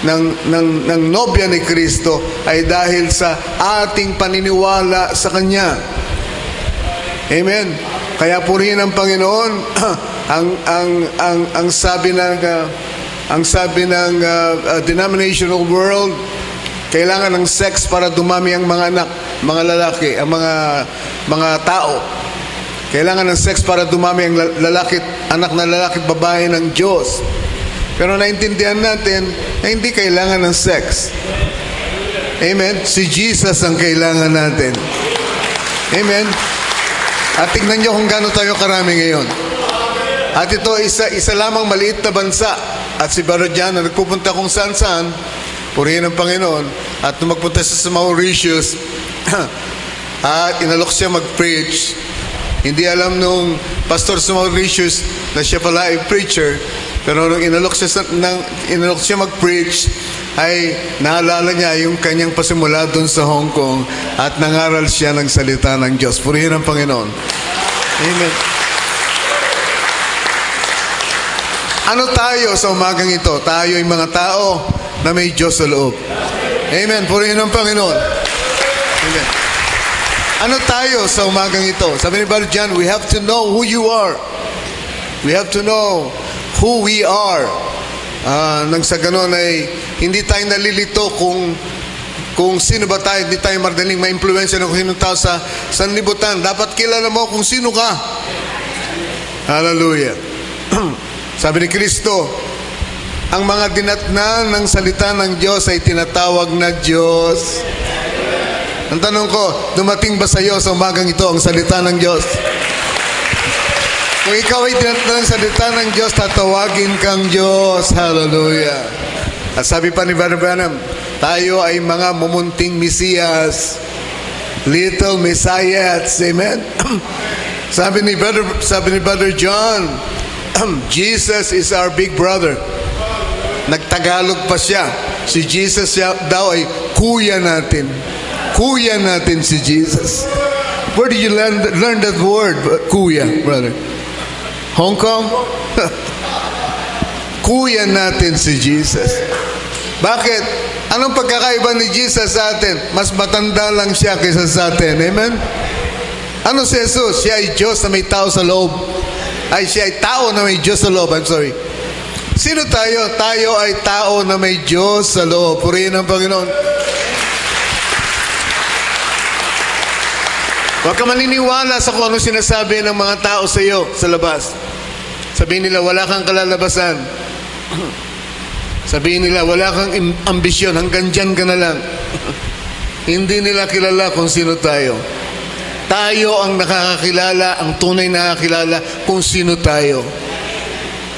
A: ng nobya ni Kristo ay dahil sa ating paniniwala sa Kanya. Amen. Kaya purihin ang Panginoon. ang sabi ng denominational world, kailangan ng sex para dumami ang mga anak, mga lalaki, ang mga tao. Kailangan ng sex para dumami ang anak na lalaki at babae ng Diyos. Pero naintindihan natin na hindi kailangan ng sex. Amen? Si Jesus ang kailangan natin. Amen? At tignan nyo kung gaano tayo karami ngayon. At ito, isa lamang maliit na bansa. At si Brother John na nagpupunta kung saan-saan, purihin ang Panginoon, at nung magpunta siya sa Mauritius, at inalok siya mag-preach. Hindi alam nung pastor sa Mauritius na siya pala ay preacher, pero nung inalok siya mag-preach, ay naalala niya yung kanyang pasimula doon sa Hong Kong at nangaral siya ng salita ng Diyos. Purihin ang Panginoon. Amen. Ano tayo sa umagang ito? Tayo ay mga tao na may Diyos sa loob. Amen. Purihin ang Panginoon. Amen. Ano tayo sa umagang ito? Sabi ni Brother John, we have to know who you are. We have to know who we are. Nang sa ganon ay hindi tayo nalilito kung sino ba tayo. Hindi tayo madaling ma-influensya ng kung sino tao sa sanlibutan. Dapat kilala mo kung sino ka. Hallelujah. Sabi ni Kristo, ang mga dinatnan ng salita ng Diyos ay tinatawag na Diyos. Ang tanong ko, dumating ba sa iyo sa umagang ito ang salita ng Diyos? Kung ikaw ay dinatnan ng salita ng Diyos, tatawagin kang Diyos. Hallelujah. At sabi pa ni Brother Branham, tayo ay mga mumunting Mesiyas, little Messiahs. Amen. Sabi ni Brother John, Jesus is our big brother. Nagtagalog pa siya. Si Jesus daw ay kuya natin. Kuya natin si Jesus. Where did you learn that word, kuya, brother? Hong Kong? Kuya natin si Jesus. Bakit? Anong pagkakaiba ni Jesus sa atin? Mas matanda lang siya kaysa sa atin. Amen? Ano si Jesus? Siya ay Diyos na may tao sa loob. Siya ay tao na may Diyos sa loob. I'm sorry. Sino tayo? Tayo ay tao na may Diyos sa loob. Purihin ang Panginoon. Huwag ka maniniwala sa kung ano sinasabi ng mga tao sa iyo sa labas. Sabihin nila, wala kang kalalabasan. Sabihin nila, wala kang ambisyon, hanggang dyan ka na lang. Hindi nila kilala kung sino tayo. Tayo ang nakakakilala, ang tunay na nakakilala kung sino tayo.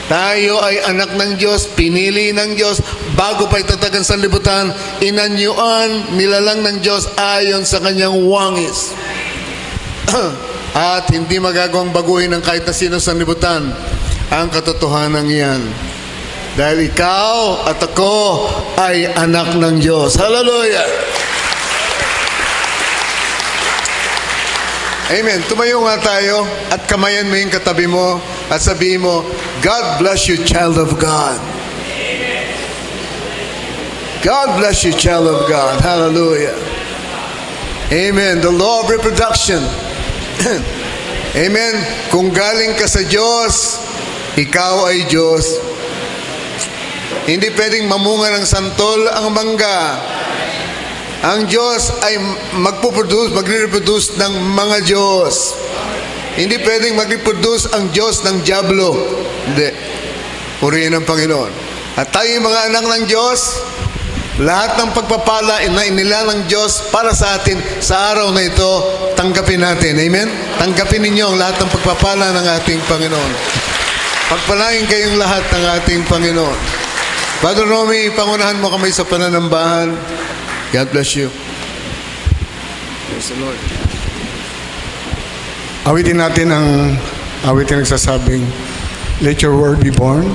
A: Tayo ay anak ng Diyos, pinili ng Diyos, bago pa itatagan sa libutan, inanyuan, nilalang ng Diyos ayon sa kanyang wangis. At hindi magagawang baguhin ng kahit na sino sa libutan ang katotohanan yan. Dahil ikaw at ako ay anak ng Diyos. Hallelujah! Amen. Tumayo nga tayo at kamayan mo yung katabi mo at sabihin mo, God bless you, child of God. God bless you, child of God. Hallelujah. Amen. The law of reproduction. Amen. Kung galing ka sa Diyos, ikaw ay Diyos. Hindi pwedeng mamunga ng santol ang mangga. Ang Diyos ay magre-reproduce ng mga Diyos. Hindi pwedeng mag-reproduce ang Diyos ng diablo. Hindi. Purihin ang Panginoon. At tayo mga anak ng Diyos, lahat ng pagpapala na inila ng Diyos para sa atin sa araw na ito, tanggapin natin. Amen? Tanggapin ninyo ang lahat ng pagpapala ng ating Panginoon. Pagpalain kayong lahat ng ating Panginoon. Father Romy, pangunahan mo kami sa pananambahan. God bless you.
C: Praise the Lord.
D: Awitin natin ang awitin nagsasabing, let your word be born.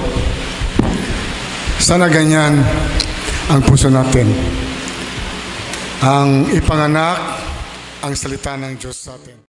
D: Sana ganyan ang puso natin. Ang ipanganak ang salita ng Diyos sa atin.